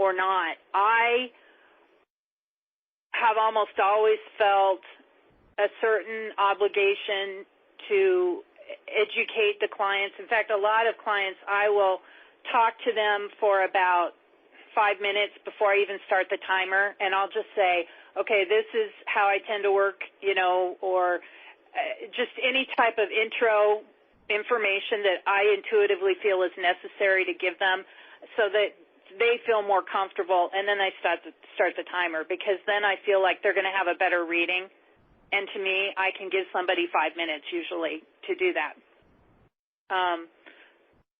or not. I have almost always felt a certain obligation to educate the clients. In fact, a lot of clients, I will talk to them for about 5 minutes before I even start the timer, and I'll just say, okay, this is how I tend to work, or just any type of intro information that I intuitively feel is necessary to give them so that they feel more comfortable, and then I start the timer, because then I feel like they're going to have a better reading, and to me, I can give somebody 5 minutes usually to do that.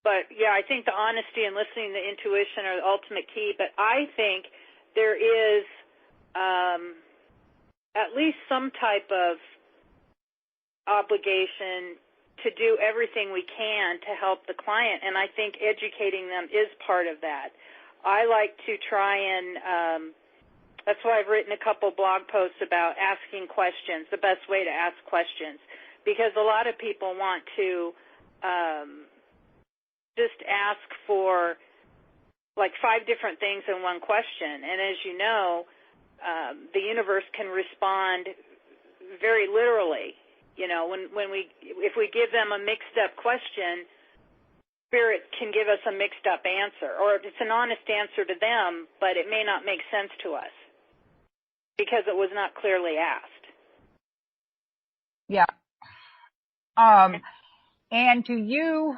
But, yeah, I think the honesty and listening to intuition are the ultimate key, but I think there is at least some type of obligation to do everything we can to help the client, and I think educating them is part of that. I like to try and that's why I've written a couple blog posts about asking questions, the best way to ask questions, because a lot of people want to just ask for like 5 different things in one question, and as you know, the universe can respond very literally. If we give them a mixed up question, Spirit can give us a mixed up answer, or it's an honest answer to them, but it may not make sense to us because it was not clearly asked. Yeah. And do you,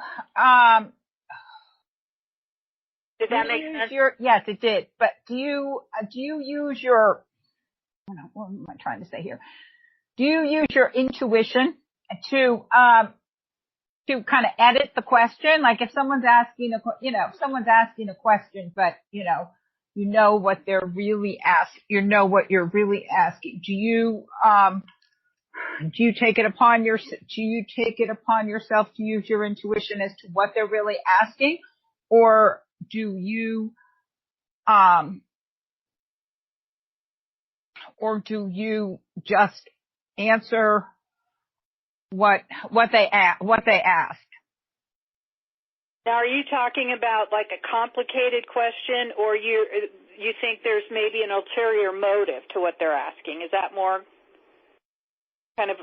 did that make sense? Yes, it did. But do you use your, what am I trying to say here? Do you use your intuition to kind of edit the question? Like if someone's asking a question, but you know what they're really what you're really asking. Do you take it upon yourself to use your intuition as to what they're really asking, or do you just answer what they ask? Now, are you talking about like a complicated question, or you think there's maybe an ulterior motive to what they're asking? Is that more kind of?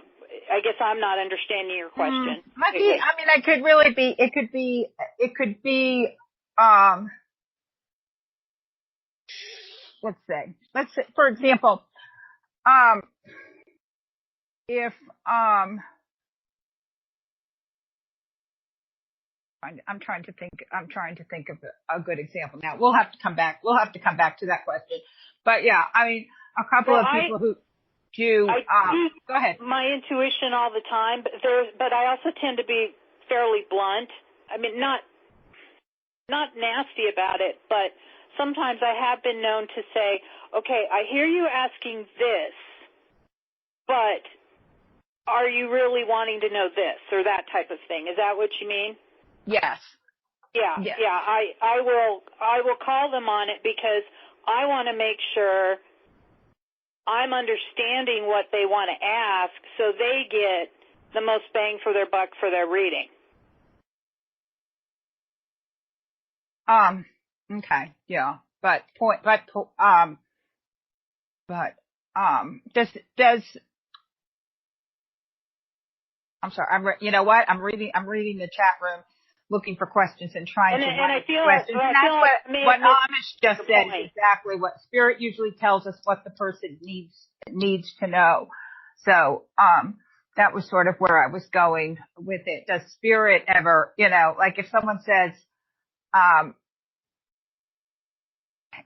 I guess I'm not understanding your question. It could really be. It could be. Let's say, for example, if I'm trying to think of a good example now. We'll have to come back to that question. But yeah, a couple of people who do. Go ahead. My intuition all the time, but I also tend to be fairly blunt. Not nasty about it, but sometimes I have been known to say, okay, I hear you asking this, but are you really wanting to know this or that type of thing? Is that what you mean? Yes. Yeah. Yes. Yeah. I will call them on it because I want to make sure I'm understanding what they want to ask so they get the most bang for their buck for their reading. Okay. Yeah. I'm sorry. You know what? I'm reading the chat room, looking for questions and trying to write questions. And that's what Amish just said is exactly what Spirit usually tells us what the person needs to know. So, that was sort of where I was going with it. Does Spirit ever, like if someone says,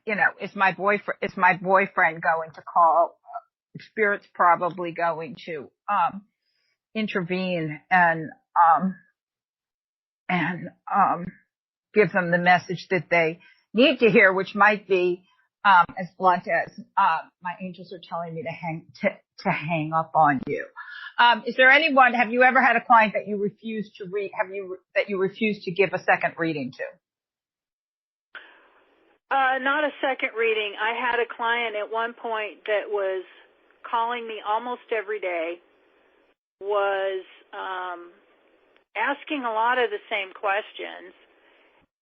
is my boyfriend going to call? Spirit's probably going to, intervene and give them the message that they need to hear, which might be as blunt as my angels are telling me to hang up on you. Is there anyone? Have you ever had a client that you refused to read? That you refused to give a second reading to? Not a second reading. I had a client at one point that was calling me almost every day, was asking a lot of the same questions,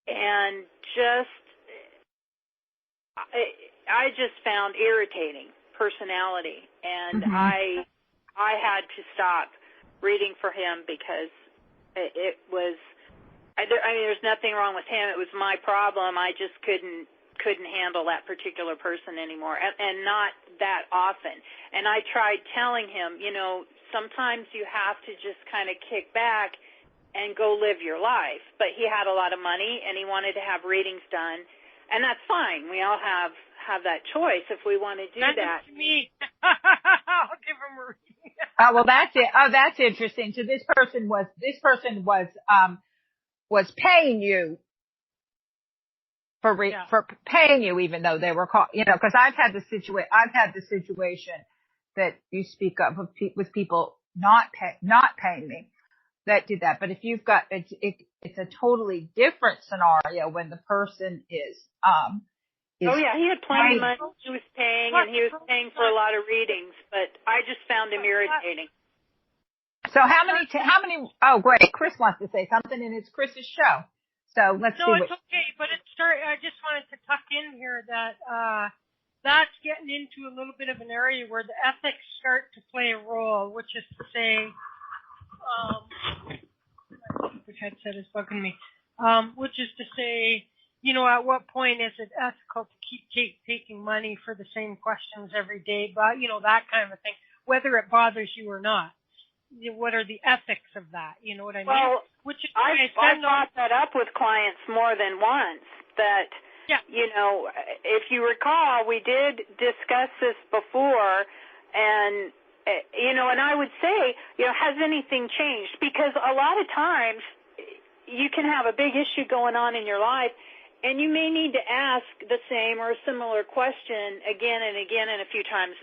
and I just found irritating personality, and I had to stop reading for him because it was. I mean, there's nothing wrong with him. It was my problem. I just couldn't handle that particular person anymore, and not that often. And I tried telling him, sometimes you have to just kind of kick back and go live your life. But he had a lot of money, and he wanted to have readings done, and that's fine. We all have that choice if we want to do that. To me. I'll give him a reading. Oh, well, that's it. Oh, that's interesting. So this person was paying you for paying you, even though they were because I've had the situation that you speak of with people not paying me that did that. But if you've got, it's a totally different scenario when the person is oh yeah, he had plenty of money he was paying, and he was paying for a lot of readings, but I just found him irritating. So how many, oh great, Chris wants to say something, and it's Chris's show. So let's see. No, it's okay, but I just wanted to tuck in here that, that's getting into a little bit of an area where the ethics start to play a role, which is to say, the headset is bugging me, which is to say, at what point is it ethical to keep taking money for the same questions every day, but, that kind of thing, whether it bothers you or not. What are the ethics of that? You know what I mean? Well, I brought that up with clients more than once, that, if you recall, we did discuss this before, and, and I would say, has anything changed? Because a lot of times you can have a big issue going on in your life, and you may need to ask the same or a similar question again and again and a few times,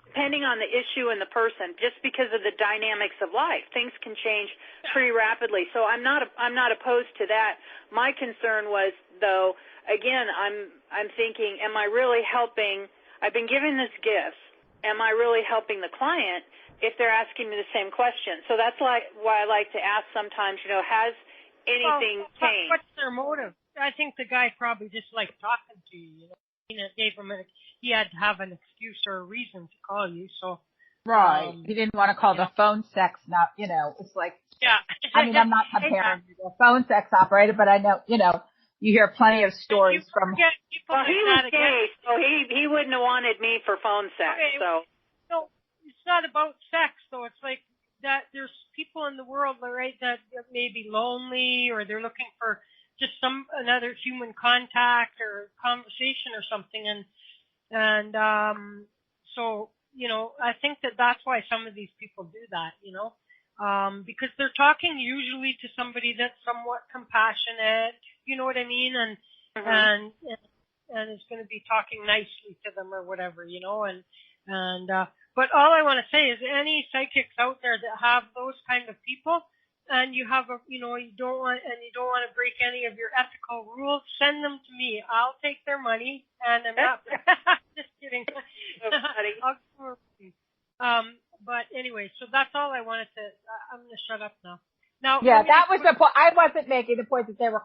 depending on the issue and the person, just because of the dynamics of life. Things can change pretty rapidly. So I'm not opposed to that. My concern was, though, again, I'm thinking, am I really helping? I've been given this gift. Am I really helping the client if they're asking me the same question? So that's why I like to ask sometimes, has anything changed? What's their motive? I think the guy probably just liked talking to you. It gave him he had to have an excuse or a reason to call you. So right, he didn't want to call the phone sex. Not it's like I mean, I'm not comparing the phone sex operator, but I know you hear plenty of stories from. Well, he was gay, so he wouldn't have wanted me for phone sex. Okay, so no, it's not about sex though. It's like that. There's people in the world, right, that may be lonely, or they're looking for just another human contact or conversation or something, and so I think that's why some of these people do that, because they're talking usually to somebody that's somewhat compassionate, you know what I mean, and is going to be talking nicely to them or whatever, but all I want to say is any psychics out there that have those kind of people, and you have you don't want to break any of your ethical rules, send them to me. I'll take their money, and I'm not just kidding. But anyway, so that's all I wanted to. I'm going to shut up now. Now, Yeah, that was the point. I wasn't making the point that they were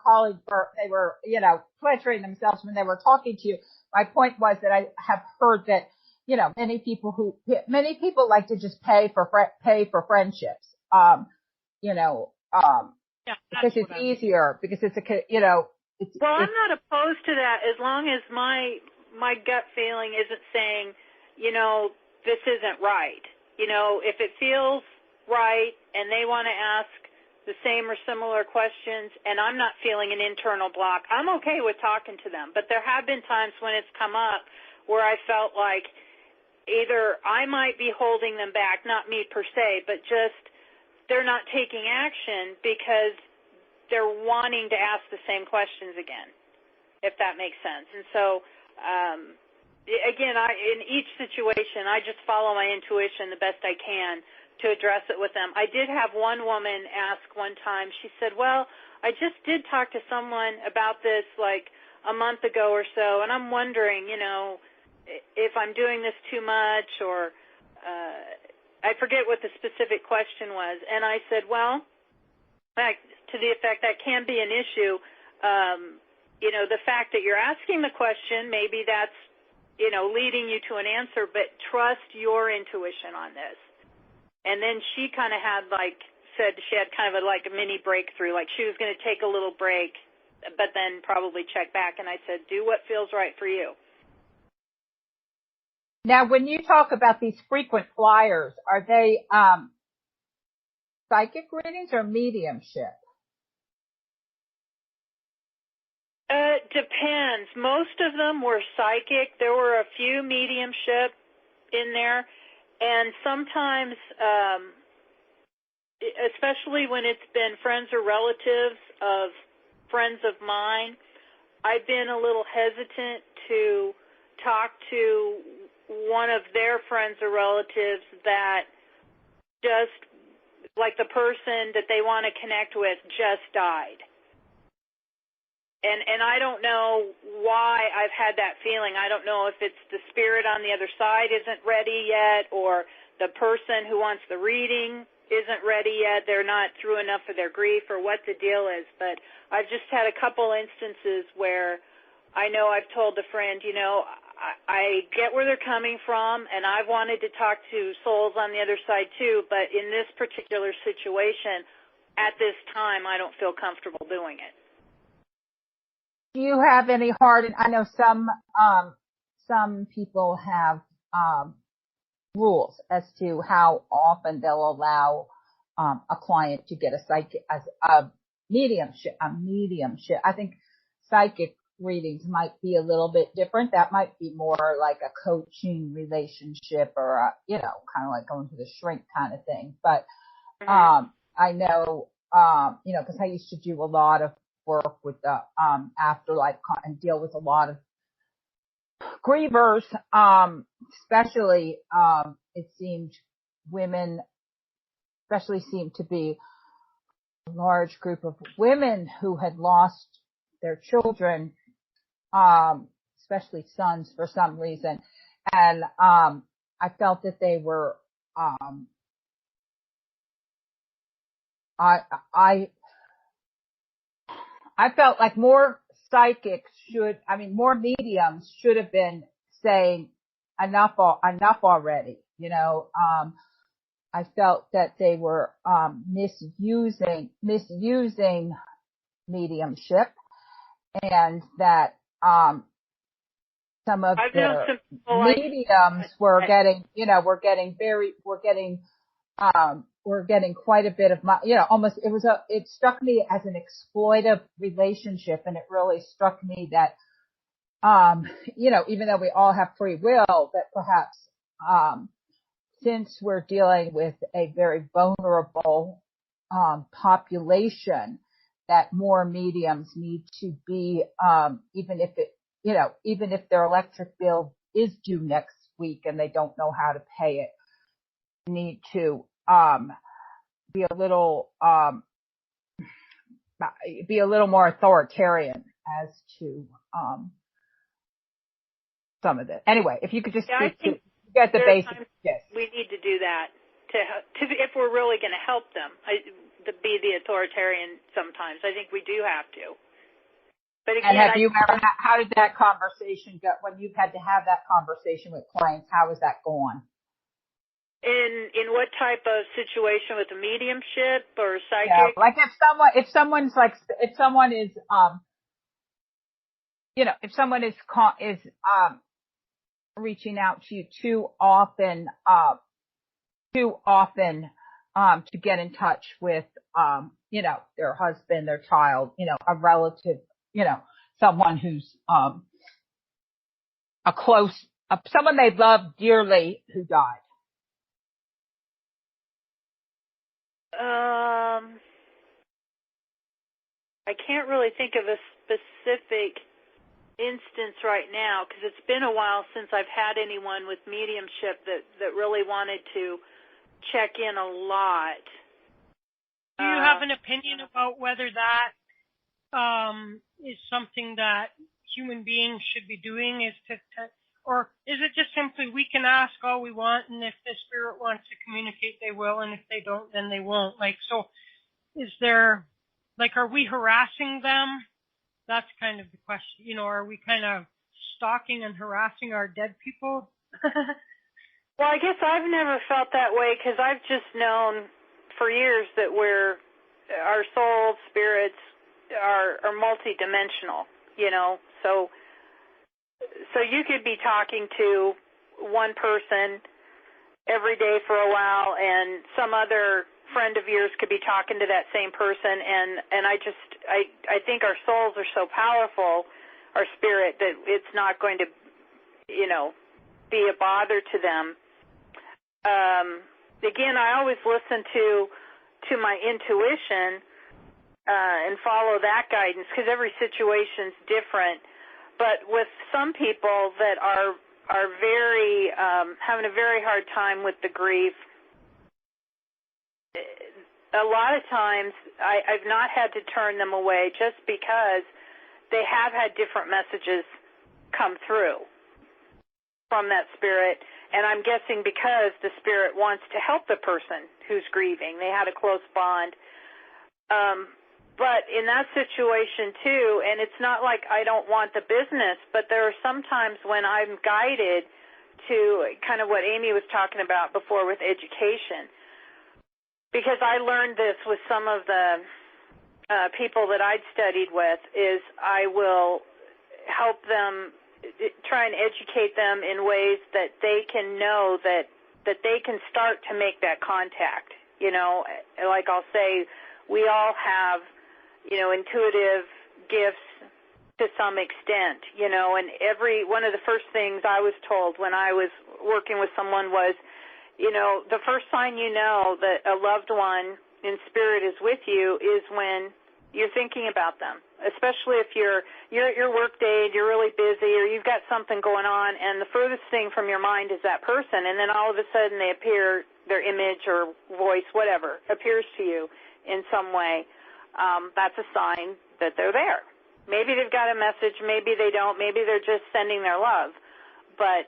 pleasuring themselves when they were talking to you. My point was that I have heard that, many people like to just pay for friendships. yeah, Because it's easier, because it's Well, I'm not opposed to that as long as my gut feeling isn't saying, this isn't right. If it feels right and they want to ask the same or similar questions and I'm not feeling an internal block, I'm okay with talking to them. But there have been times when it's come up where I felt like either I might be holding them back, not me per se, but just they're not taking action because they're wanting to ask the same questions again, if that makes sense. And so, again, in each situation, I just follow my intuition the best I can to address it with them. I did have one woman ask one time, she said, well, I just did talk to someone about this like a month ago or so, and I'm wondering, if I'm doing this too much or I forget what the specific question was. And I said, well, to the effect that can be an issue. The fact that you're asking the question, maybe that's, leading you to an answer, but trust your intuition on this. And then she kind of said she had kind of a mini breakthrough, like she was going to take a little break, but then probably check back. And I said, do what feels right for you. Now, when you talk about these frequent flyers, are they psychic readings or mediumship? Depends. Most of them were psychic. There were a few mediumship in there. And sometimes, especially when it's been friends or relatives of friends of mine, I've been a little hesitant to talk to one of their friends or relatives that just, like the person that they want to connect with just died. And I don't know why I've had that feeling. I don't know if it's the spirit on the other side isn't ready yet, or the person who wants the reading isn't ready yet. They're not through enough of their grief, or what the deal is. But I've just had a couple instances where I know I've told a friend, I get where they're coming from, and I've wanted to talk to souls on the other side too, but in this particular situation, at this time, I don't feel comfortable doing it. Do you have any I know some people have rules as to how often they'll allow a client to get a mediumship. I think psychic readings might be a little bit different. That might be more like a coaching relationship or kind of like going to the shrink kind of thing. But I know because I used to do a lot of work with the afterlife and deal with a lot of grievers, especially it seemed women especially seemed to be a large group of women who had lost their children, especially sons for some reason. And I felt that they were I felt like more mediums should have been saying enough already. I felt that they were misusing mediumship, and that some of the mediums were getting quite a bit of almost it struck me as an exploitive relationship, and it really struck me that even though we all have free will, that perhaps since we're dealing with a very vulnerable population, that more mediums need to be even if their electric bill is due next week and they don't know how to pay it, need to be a little more authoritarian as to some of it. Anyway, if you could just speak to get the basics. Yes, we need to do that to if we're really going to help them. be the authoritarian sometimes. I think we do have to. But And again, have you ever, how did that conversation go, when you've had to have that conversation with clients, how has that gone? In what type of situation, with the mediumship or psychic? Yeah, like if someone is reaching out to you too often to get in touch with their husband, their child, a relative, someone who's someone they love dearly who died. I can't really think of a specific instance right now, because it's been a while since I've had anyone with mediumship that really wanted to check in a lot. Do you have an opinion about whether that is something that human beings should be doing, or is it just simply we can ask all we want, and if the spirit wants to communicate, they will, and if they don't, then they won't? So is there, are we harassing them? That's kind of the question. Are we kind of stalking and harassing our dead people? Well, I guess I've never felt that way, because I've just known for years that our soul spirits are multidimensional, So you could be talking to one person every day for a while, and some other friend of yours could be talking to that same person, and I think our souls are so powerful, our spirit, that it's not going to, be a bother to them. Again, I always listen to my intuition and follow that guidance, because every situation's different. But with some people that are very having a very hard time with the grief, a lot of times I've not had to turn them away, just because they have had different messages come through from that spirit. And I'm guessing because the spirit wants to help the person who's grieving. They had a close bond. But in that situation, too, and it's not like I don't want the business, but there are some times when I'm guided to kind of what Amy was talking about before with education. Because I learned this with some of the people that I'd studied with, is I will help them, try and educate them in ways that they can know that they can start to make that contact. Like I'll say, we all have, intuitive gifts to some extent, and one of the first things I was told when I was working with someone was, the first sign that a loved one in spirit is with you is when you're thinking about them, especially if you're at your work day and you're really busy, or you've got something going on, and the furthest thing from your mind is that person, and then all of a sudden they appear, their image or voice, whatever, appears to you in some way. That's a sign that they're there. Maybe they've got a message, maybe they don't, maybe they're just sending their love. But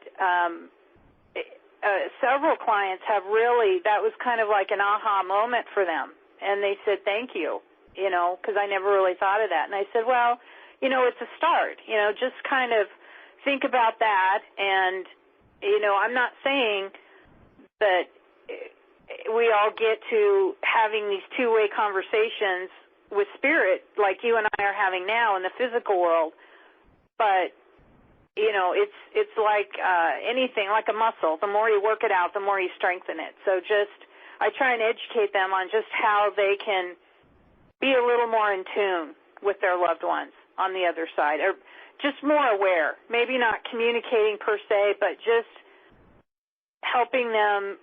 several clients have really, that was kind of like an aha moment for them. And they said, thank you, because I never really thought of that. And I said, well, it's a start, just kind of think about that. And, I'm not saying that we all get to having these two-way conversations with spirit like you and I are having now in the physical world, but it's like anything, like a muscle. The more you work it out, the more you strengthen it. So I try and educate them on just how they can be a little more in tune with their loved ones on the other side, or just more aware, maybe not communicating per se, but just helping them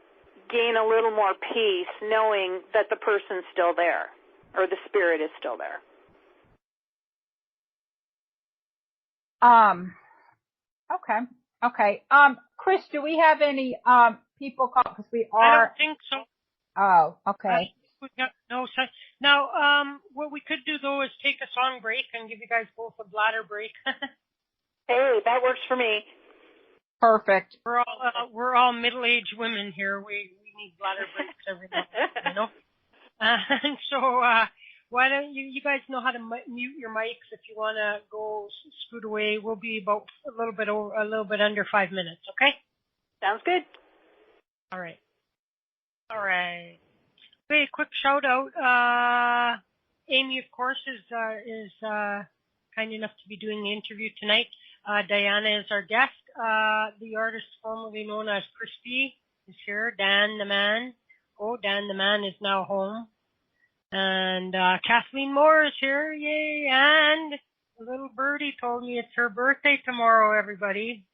gain a little more peace knowing that the person's still there, or the spirit is still there. Okay. Chris, do we have any people call? Because we are. I don't think so. Oh, okay. We got no sense. Now, what we could do though is take a song break and give you guys both a bladder break. Hey, that works for me. Perfect. We're all middle-aged women here. We need bladder breaks every now and then, And so, why don't you guys know how to mute your mics if you want to go scoot away. We'll be about a little bit under 5 minutes, okay? Sounds good. All right. Okay, quick shout out. Amy, of course, is kind enough to be doing the interview tonight. Dianna is our guest. The artist formerly known as Christy is here. Dan the Man. Oh, Dan the Man is now home. And Kathleen Moore is here. Yay. And a little birdie told me it's her birthday tomorrow, everybody.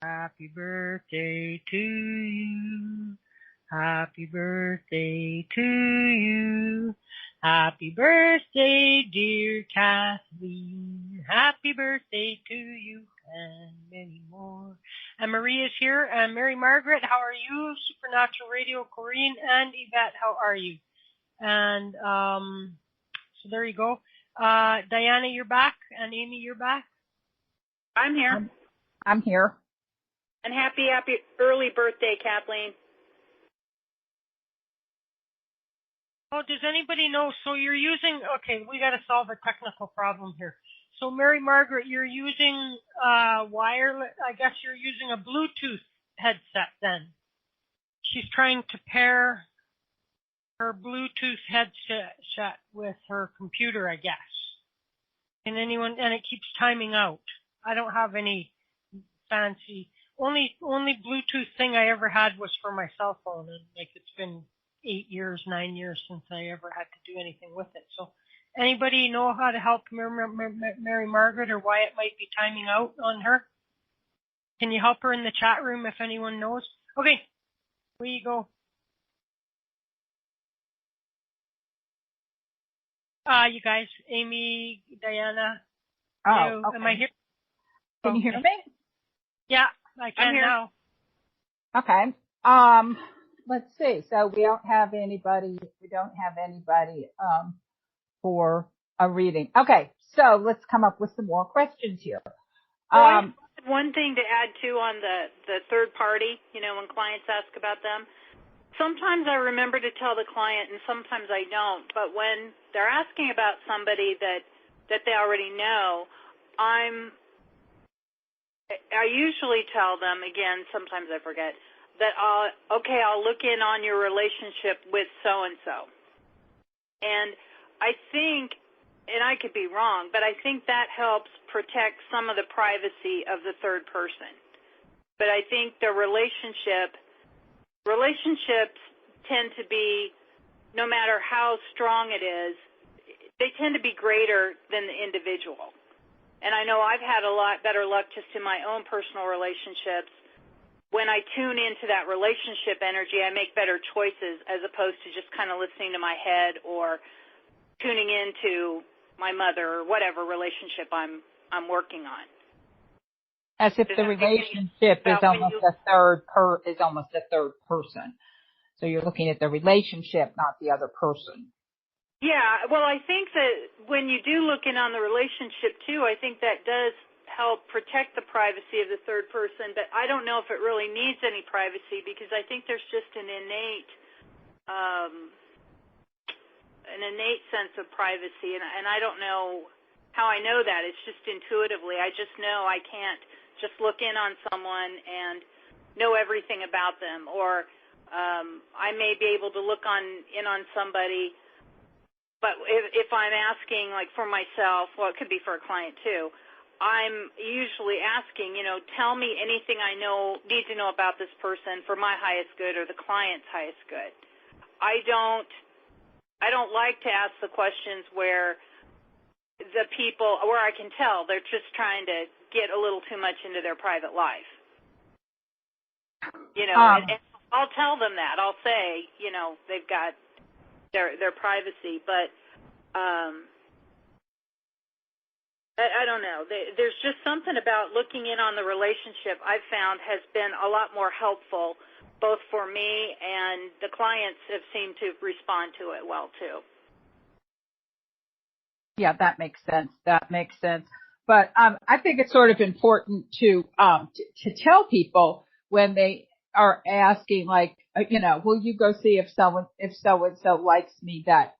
Happy birthday to you. Happy birthday to you. Happy birthday, dear Kathleen. Happy birthday to you and many more. And Marie is here. And Mary Margaret, how are you? Supernatural Radio, Corrine and Yvette, how are you? And so there you go. Dianna, you're back. And Amy, you're back. I'm here. I'm here. And happy early birthday, Kathleen. Oh, does anybody know? So you're using, okay, we got to solve a technical problem here. So Mary Margaret, you're using wireless, I guess you're using a Bluetooth headset then. She's trying to pair her Bluetooth headset with her computer, I guess. And it keeps timing out. I don't have any fancy, only Bluetooth thing I ever had was for my cell phone, and like it's been 9 years since I ever had to do anything with it. So anybody know how to help Mary Margaret or why it might be timing out on her? Can you help her in the chat room if anyone knows? Okay, where you go. You guys, Amy, Dianna. Oh, okay. Am I here? Can you hear me? Yeah, I can now. Okay. Let's see. So we don't have anybody for a reading. Okay. So let's come up with some more questions here. One thing to add too on the third party, when clients ask about them, sometimes I remember to tell the client and sometimes I don't, but when they're asking about somebody that they already know, I usually tell them, again, sometimes I forget, that I'll look in on your relationship with so-and-so. And I think, and I could be wrong, but I think that helps protect some of the privacy of the third person. But I think the relationships tend to be, no matter how strong it is, they tend to be greater than the individual. And I know I've had a lot better luck just in my own personal relationships. When I tune into that relationship energy, I make better choices as opposed to just kind of listening to my head or tuning into my mother or whatever relationship I'm working on. As if the relationship is almost a third person. So you're looking at the relationship, not the other person. Yeah, well, I think that when you do look in on the relationship too, I think that does help protect the privacy of the third person, but I don't know if it really needs any privacy because I think there's just an innate sense of privacy, and I don't know how I know that. It's just intuitively. I just know I can't just look in on someone and know everything about them, or I may be able to look in on somebody, but if I'm asking, like for myself, well, it could be for a client too, I'm usually asking, tell me anything I need to know about this person for my highest good or the client's highest good. I don't like to ask the questions where I can tell they're just trying to get a little too much into their private life. And I'll tell them that. I'll say, they've got their privacy, but I don't know. There's just something about looking in on the relationship I've found has been a lot more helpful, both for me and the clients have seemed to respond to it well too. Yeah, that makes sense. But I think it's sort of important to tell people when they are asking like, will you go see if so and so likes me, that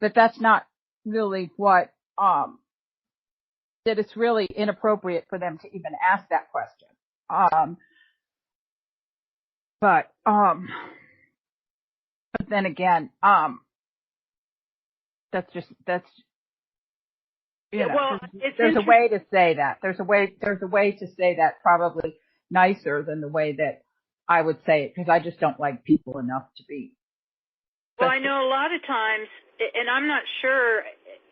that's not really what, that it's really inappropriate for them to even ask that question. But then again, that's there's a way to say that. There's a way to say that probably nicer than the way that I would say it, because I just don't like people enough to be. Well, I know a lot of times, and I'm not sure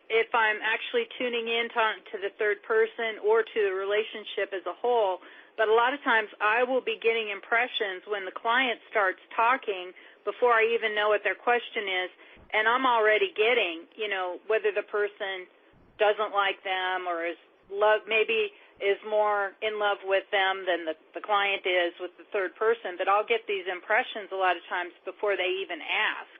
if I'm actually tuning in to the third person or to the relationship as a whole, but a lot of times I will be getting impressions when the client starts talking before I even know what their question is, and I'm already getting, whether the person doesn't like them or maybe is more in love with them than the client is with the third person, but I'll get these impressions a lot of times before they even ask.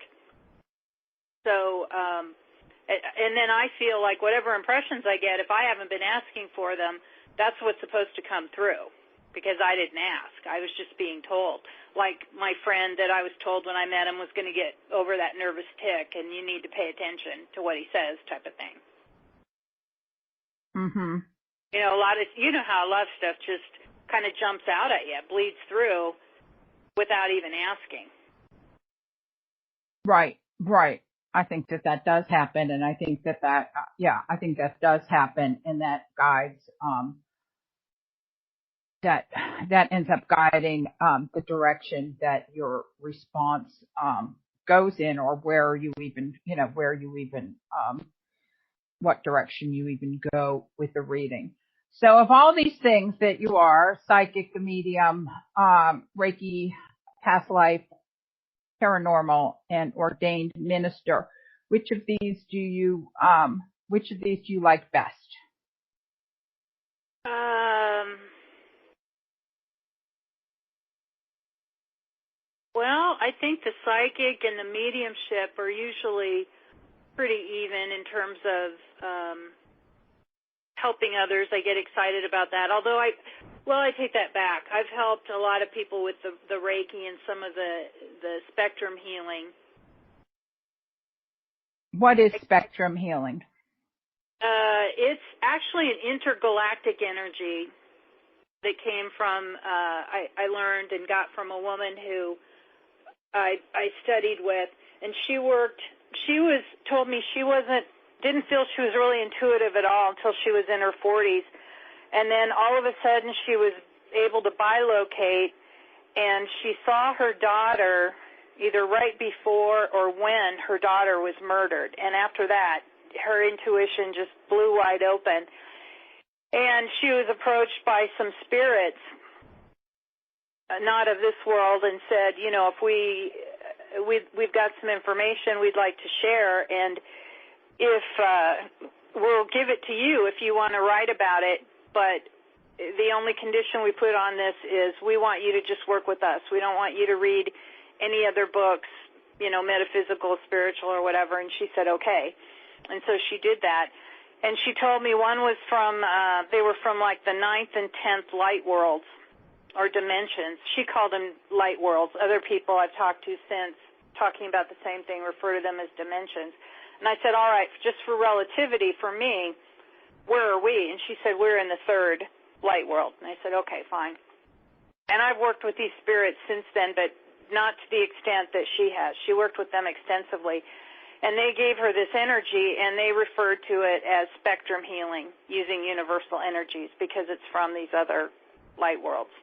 So, and then I feel like whatever impressions I get, if I haven't been asking for them, that's what's supposed to come through, because I didn't ask. I was just being told. Like my friend that I was told when I met him was going to get over that nervous tick, and you need to pay attention to what he says, type of thing. Mhm. How a lot of stuff just kind of jumps out at you, bleeds through without even asking. Right. I think that does happen, and I think that does happen, and that guides, that ends up guiding, the direction that your response, goes in, or where you even, what direction you even go with the reading. So of all these things that you are, psychic, medium, Reiki, past life, paranormal, and ordained minister, which of these do you like best? Well, I think the psychic and the mediumship are usually pretty even in terms of helping others. I get excited about that. Although I take that back. I've helped a lot of people with the Reiki and some of the spectrum healing. What is spectrum healing? It's actually an intergalactic energy that came from, I learned and got from a woman who I studied with, and she told me she didn't feel she was really intuitive at all until she was in her 40s. And then all of a sudden she was able to bilocate, and she saw her daughter either right before or when her daughter was murdered. And after that, her intuition just blew wide open. And she was approached by some spirits, not of this world, and said, if we've got some information we'd like to share, and if we'll give it to you if you want to write about it, but the only condition we put on this is we want you to just work with us. We don't want you to read any other books, metaphysical, spiritual, or whatever. And she said, okay. And so she did that. And she told me one was they were from like the 9th and 10th light worlds or dimensions. She called them light worlds. Other people I've talked to since, talking about the same thing, refer to them as dimensions. And I said, all right, just for relativity, for me, where are we? And she said, we're in the 3rd light world. And I said, okay, fine. And I've worked with these spirits since then, but not to the extent that she has. She worked with them extensively. And they gave her this energy, and they referred to it as spectrum healing, using universal energies, because it's from these other light worlds.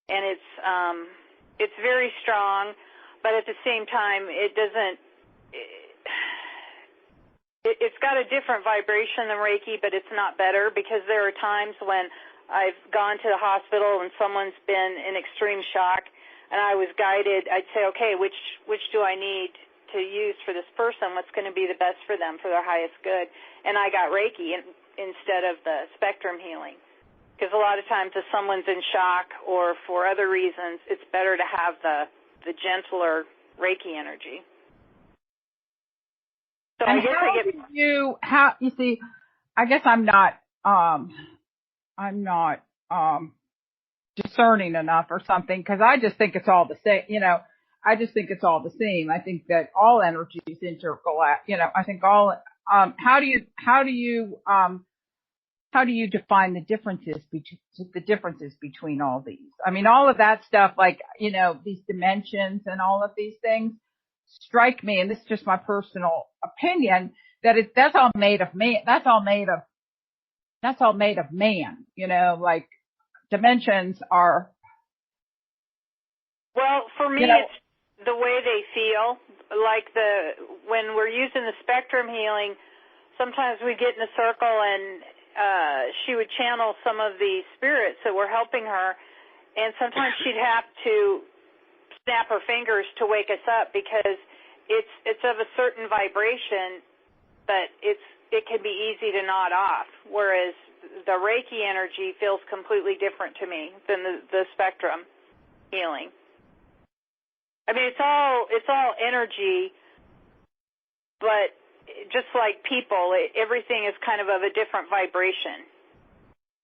And it's very strong, but at the same time, it's got a different vibration than Reiki, but it's not better, because there are times when I've gone to the hospital and someone's been in extreme shock, and I was guided. I'd say, okay, which do I need to use for this person? What's going to be the best for them, for their highest good? And I got Reiki instead of the spectrum healing, because a lot of times if someone's in shock or for other reasons, it's better to have the gentler Reiki energy. So and I guess I guess I guess I'm not discerning enough or something, because I just think it's all the same. I just think it's all the same. I think that all energy is intergalactic. I think all. How do you define the differences between all these? I mean, all of that stuff, like these dimensions and all of these things, strike me, and this is just my personal opinion, that that's all made of man. That's all made of man. Like dimensions are. Well, for me, it's the way they feel. Like when we're using the spectrum healing, sometimes we get in a circle and she would channel some of the spirits that were helping her, and sometimes she'd have to snap her fingers to wake us up because it's of a certain vibration, but it can be easy to nod off, whereas the Reiki energy feels completely different to me than the spectrum healing. I mean, it's all energy, but just like people, everything is kind of a different vibration.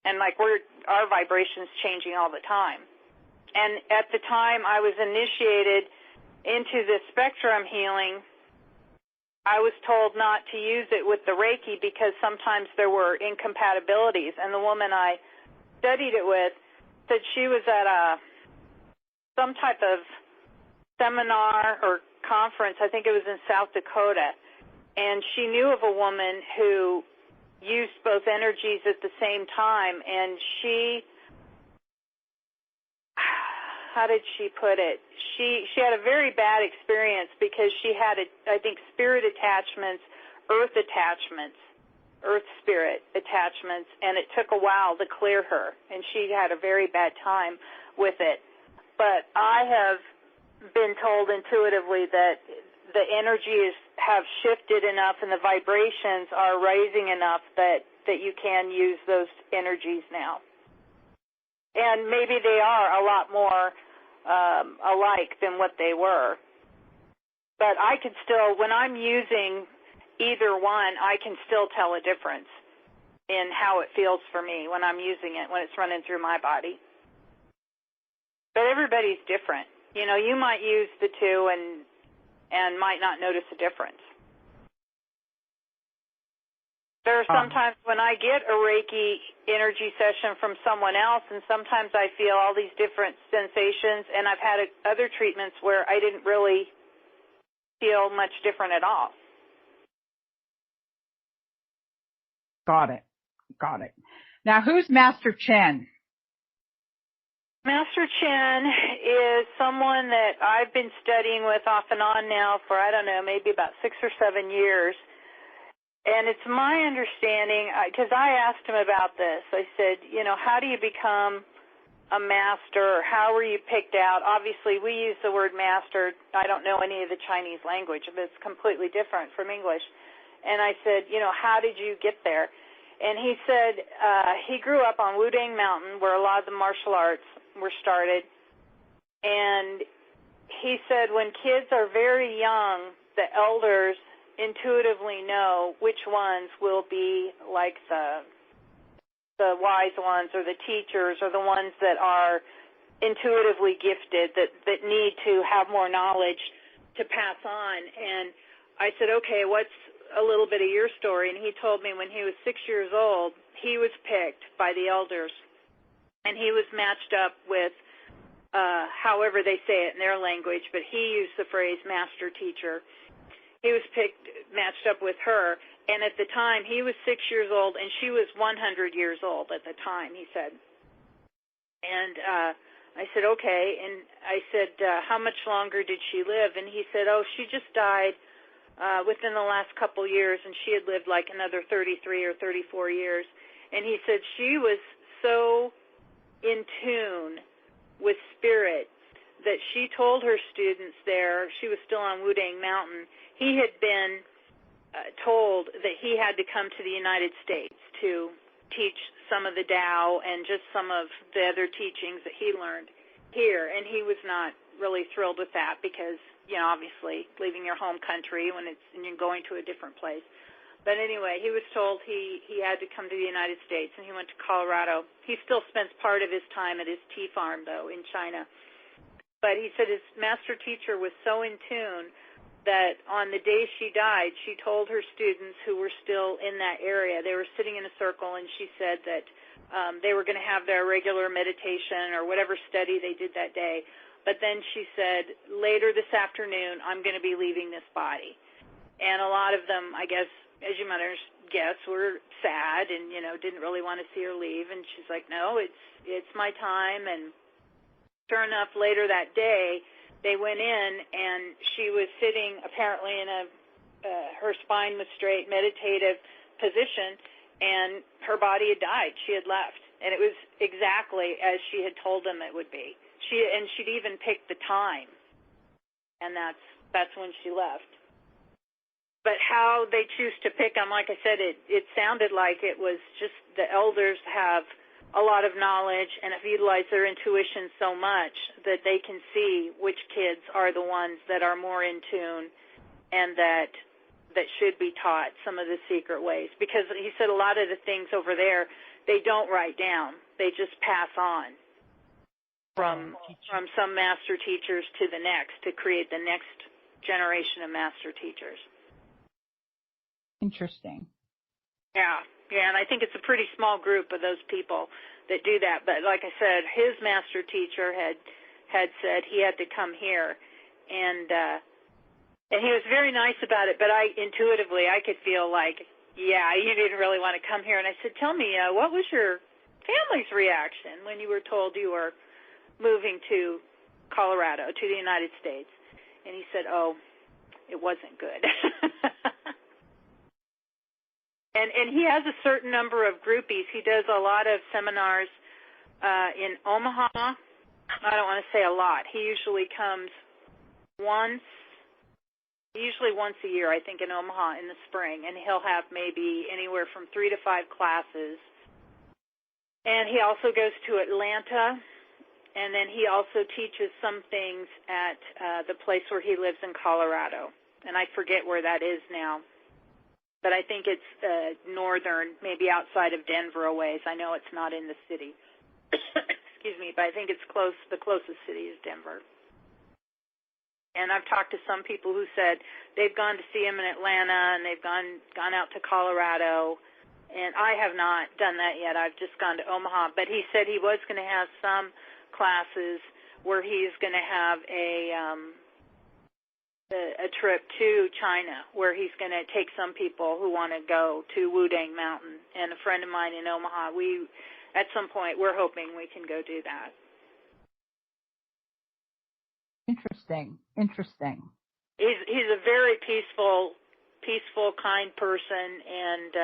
And like our vibration's changing all the time. And at the time I was initiated into the spectrum healing, I was told not to use it with the Reiki because sometimes there were incompatibilities. And the woman I studied it with said she was at some type of seminar or conference, I think it was in South Dakota, and she knew of a woman who used both energies at the same time, and how did she put it? She had a very bad experience because she had, I think, spirit attachments, earth spirit attachments, and it took a while to clear her, and she had a very bad time with it. But I have been told intuitively that the energies have shifted enough and the vibrations are rising enough that you can use those energies now. And maybe they are a lot more alike than what they were. But I could still, when I'm using either one, I can still tell a difference in how it feels for me when I'm using it, when it's running through my body. But everybody's different. You might use the two and might not notice a difference. There are sometimes when I get a Reiki energy session from someone else, and sometimes I feel all these different sensations, and I've had other treatments where I didn't really feel much different at all. Got it. Now, who's Master Chen? Master Chen is someone that I've been studying with off and on now for, I don't know, maybe about 6 or 7 years. And it's my understanding, because I asked him about this, I said, how do you become a master, or how were you picked out? Obviously, we use the word master. I don't know any of the Chinese language, but it's completely different from English. And I said, how did you get there? And he said he grew up on Wudang Mountain, where a lot of the martial arts were started. And he said when kids are very young, the elders intuitively know which ones will be like the wise ones or the teachers or the ones that are intuitively gifted that need to have more knowledge to pass on. And I said, okay, what's a little bit of your story? And he told me when he was 6 years old, he was picked by the elders, and he was matched up with, however they say it in their language, but he used the phrase master teacher. He was matched up with her, and at the time, he was 6 years old, and she was 100 years old at the time, he said. And I said, okay, and I said, how much longer did she live? And he said, she just died within the last couple years, and she had lived like another 33 or 34 years. And he said she was so in tune with spirit that she told her students there, she was still on Wudang Mountain, he had been told that he had to come to the United States to teach some of the Tao and just some of the other teachings that he learned here. And he was not really thrilled with that because, obviously leaving your home country when you're going to a different place. But anyway, he was told he had to come to the United States, and he went to Colorado. He still spends part of his time at his tea farm, though, in China. But he said his master teacher was so in tune that on the day she died, she told her students who were still in that area, they were sitting in a circle, and she said that they were going to have their regular meditation or whatever study they did that day. But then she said, later this afternoon, I'm going to be leaving this body. And a lot of them, I guess, as you might guess, were sad and, didn't really want to see her leave. And she's like, no, it's my time. And sure enough, later that day, they went in, and she was sitting apparently in her spine was straight, meditative position, and her body had died. She had left. And it was exactly as she had told them it would be. She'd even picked the time. And that's when she left. But how they choose to pick them, like I said, it sounded like it was just the elders have a lot of knowledge and have utilized their intuition so much that they can see which kids are the ones that are more in tune and that should be taught some of the secret ways. Because he said a lot of the things over there, they don't write down. They just pass on from some master teachers to the next to create the next generation of master teachers. Interesting. Yeah, and I think it's a pretty small group of those people that do that. But like I said, his master teacher had said he had to come here, and he was very nice about it. But I could feel like, yeah, you didn't really want to come here. And I said, tell me, what was your family's reaction when you were told you were moving to Colorado, to the United States? And he said, oh, it wasn't good. And he has a certain number of groupies. He does a lot of seminars in Omaha. I don't want to say a lot. He usually comes once a year, I think, in Omaha in the spring, and he'll have maybe anywhere from 3 to 5 classes. And he also goes to Atlanta, and then he also teaches some things at the place where he lives in Colorado. And I forget where that is now. But I think it's northern, maybe outside of Denver a ways. I know it's not in the city. Excuse me, but I think it's close. The closest city is Denver. And I've talked to some people who said they've gone to see him in Atlanta and they've gone out to Colorado. And I have not done that yet. I've just gone to Omaha. But he said he was going to have some classes where he's going to have a trip to China where he's going to take some people who want to go to Wudang Mountain. And a friend of mine in Omaha, at some point, we're hoping we can go do that. Interesting. He's a very peaceful, kind person, and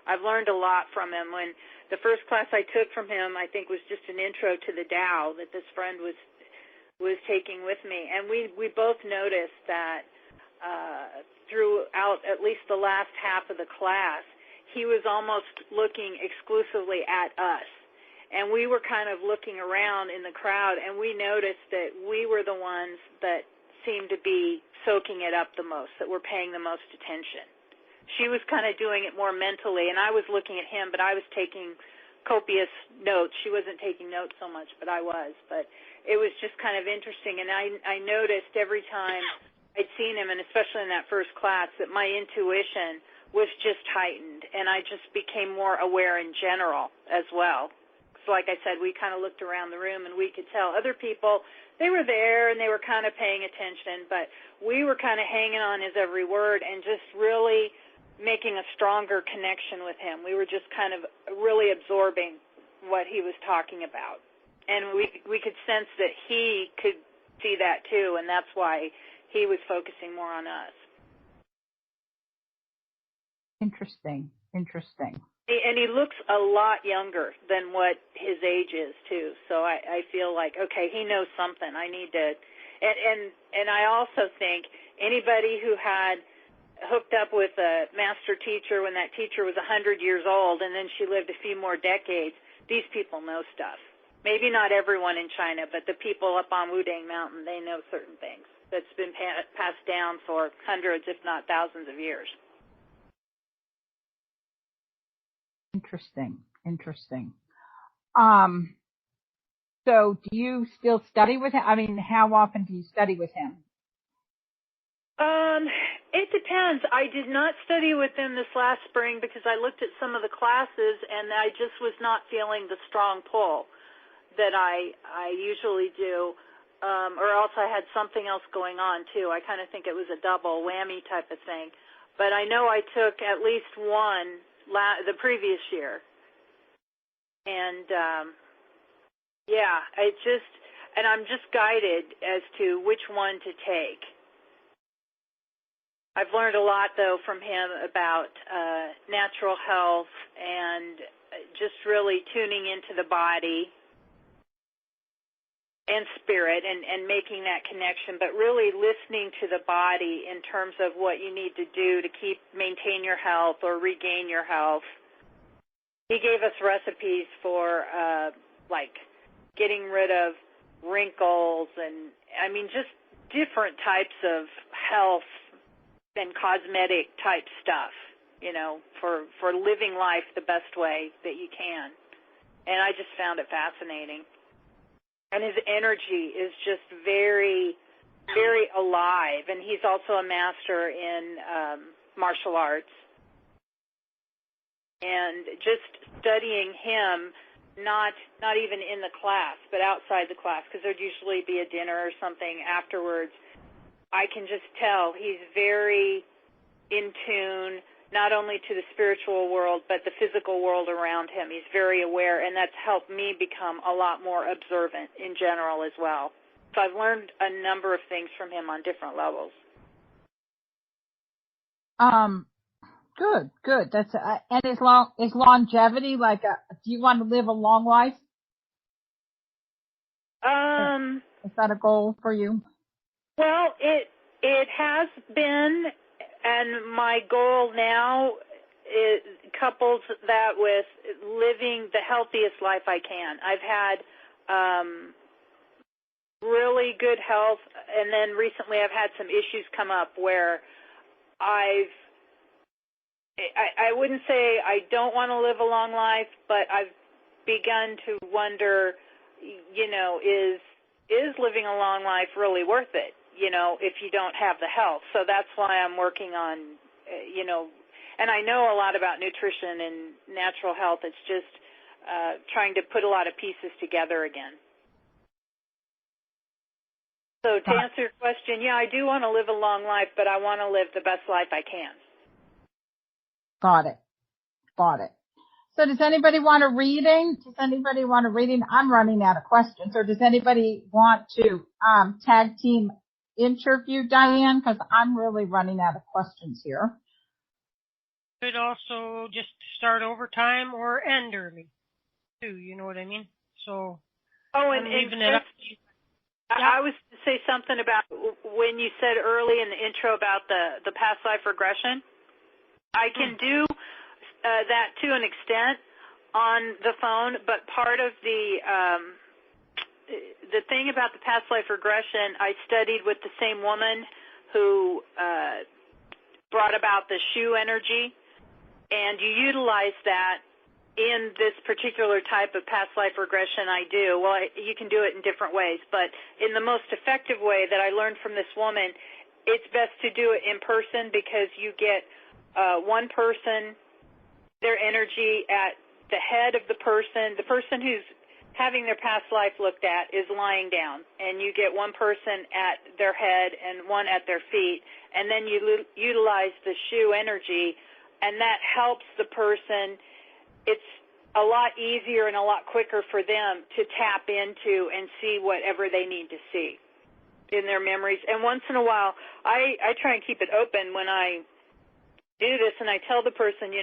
I've learned a lot from him. When the first class I took from him, I think, was just an intro to the Tao that this friend was taking with me, and we both noticed that throughout at least the last half of the class, he was almost looking exclusively at us. And we were kind of looking around in the crowd, and we noticed that we were the ones that seemed to be soaking it up the most, that were paying the most attention. She was kind of doing it more mentally, and I was looking at him, but I was taking copious notes. She wasn't taking notes so much, but I was. But it was just kind of interesting, and I noticed every time I'd seen him, and especially in that first class, that my intuition was just heightened, and I just became more aware in general as well. So like I said, we kind of looked around the room, and we could tell other people, they were there, and they were kind of paying attention, but we were kind of hanging on his every word and just really making a stronger connection with him. We were just kind of really absorbing what he was talking about. And we could sense that he could see that too, and that's why he was focusing more on us. Interesting. And he looks a lot younger than what his age is too. So I feel like, okay, he knows something. I need to, and I also think anybody who had hooked up with a master teacher when that teacher was 100 years old and then she lived a few more decades, these people know stuff. Maybe not everyone in China, but the people up on Wudang Mountain, they know certain things that's been passed down for hundreds, if not thousands of years. Interesting. So do you still study with him? I mean, how often do you study with him? It depends. I did not study with him this last spring because I looked at some of the classes and I just was not feeling the strong pull that I usually do, or else I had something else going on too. I kind of think it was a double whammy type of thing. But I know I took at least one the previous year. And, and I'm just guided as to which one to take. I've learned a lot, though, from him about natural health and just really tuning into the body and spirit and making that connection, but really listening to the body in terms of what you need to do to maintain your health or regain your health. He gave us recipes for, getting rid of wrinkles and, just different types of health and cosmetic type stuff, for living life the best way that you can. And I just found it fascinating. And his energy is just very, very alive. And he's also a master in martial arts. And just studying him, not even in the class, but outside the class, because there'd usually be a dinner or something afterwards, I can just tell he's very in tune, not only to the spiritual world, but the physical world around him. He's very aware, and that's helped me become a lot more observant in general as well. So I've learned a number of things from him on different levels. Good. That's and is longevity do you want to live a long life? Is that a goal for you? Well, it has been, and my goal now couples that with living the healthiest life I can. I've had really good health, and then recently I've had some issues come up where I wouldn't say I don't want to live a long life, but I've begun to wonder, is living a long life really worth it, if you don't have the health? So that's why I'm working on, and I know a lot about nutrition and natural health. It's just trying to put a lot of pieces together again. So to answer your question, I do want to live a long life, but I want to live the best life I can. Got it. So does anybody want a reading? I'm running out of questions. Or does anybody want to tag team interview Diane? Because I'm really running out of questions here. Could also just start overtime or end early, too. You know what I mean? So and leaving it up. I was to say something about when you said early in the intro about the past life regression. I can do that to an extent on the phone, but part of the thing about the past life regression, I studied with the same woman who brought about the SHUE energy, and you utilize that in this particular type of past life regression I do. Well, you can do it in different ways, but in the most effective way that I learned from this woman, it's best to do it in person because you get one person, their energy at the head of the person who's having their past life looked at is lying down, and you get one person at their head and one at their feet, and then you utilize the SHUE energy, and that helps the person. It's a lot easier and a lot quicker for them to tap into and see whatever they need to see in their memories. And once in a while, I try and keep it open when I do this, and I tell the person,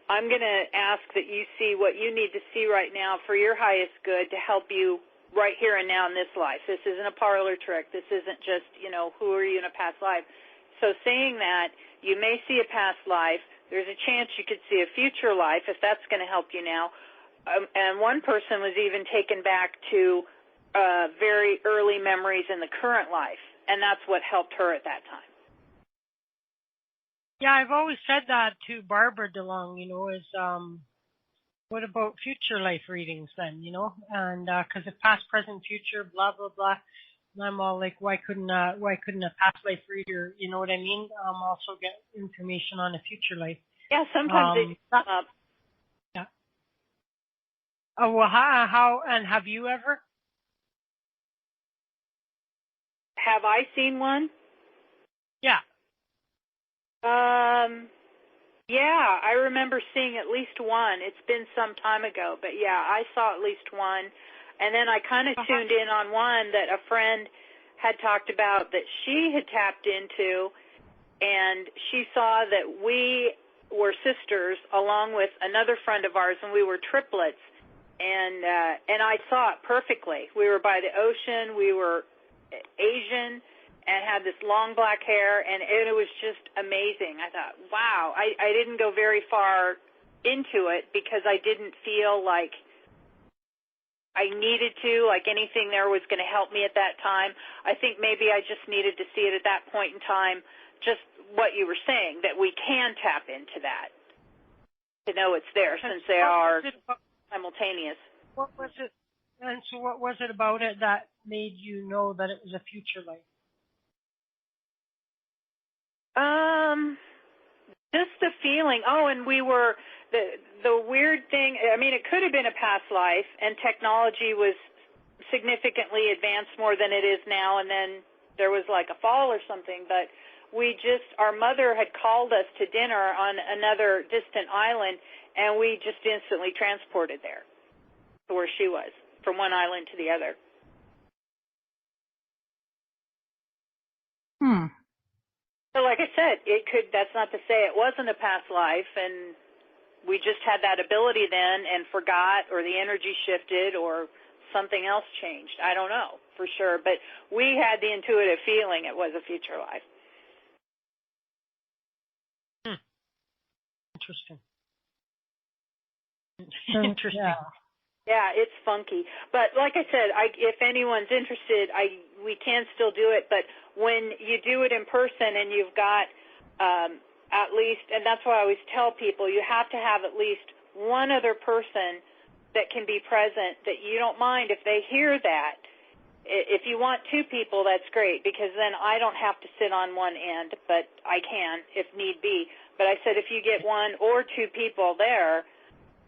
I'm going to ask that you see what you need to see right now for your highest good to help you right here and now in this life. This isn't a parlor trick. This isn't just, who are you in a past life. So saying that, you may see a past life. There's a chance you could see a future life if that's going to help you now. And one person was even taken back to very early memories in the current life, and that's what helped her at that time. Yeah, I've always said that to Barbara DeLong, is What about future life readings then, you know? And, cause if past, present, future, blah, blah, blah. And I'm all like, why couldn't a past life reader, you know what I mean? Also get information on a future life. Yeah, sometimes they come up. Yeah. Oh, well, how, and have you ever? Have I seen one? Yeah. Yeah, I remember seeing at least one. It's been some time ago, but yeah, I saw at least one. And then I kind of tuned in on one that a friend had talked about that she had tapped into, and she saw that we were sisters along with another friend of ours, and we were triplets. And I saw it perfectly. We were by the ocean. We were Asian and had this long black hair, and it was just amazing. I thought, wow. I didn't go very far into it because I didn't feel like I needed to, like anything there was going to help me at that time. I think maybe I just needed to see it at that point in time, just what you were saying, that we can tap into that, to know it's there since they are simultaneous. What was it? And so what was it about it that made you know that it was a future life? Just the feeling. Oh, and we were, the weird thing, I mean, it could have been a past life, and technology was significantly advanced more than it is now, and then there was like a fall or something, but our mother had called us to dinner on another distant island, and we just instantly transported there to where she was, from one island to the other. So like I said, that's not to say it wasn't a past life, and we just had that ability then and forgot, or the energy shifted, or something else changed. I don't know for sure, but we had the intuitive feeling it was a future life. Interesting. Interesting. Yeah, it's funky. But like I said, if anyone's interested, we can still do it. But when you do it in person and you've got at least, and that's why I always tell people, you have to have at least one other person that can be present, that you don't mind if they hear that. If you want two people, that's great, because then I don't have to sit on one end, but I can if need be. But I said if you get one or two people there,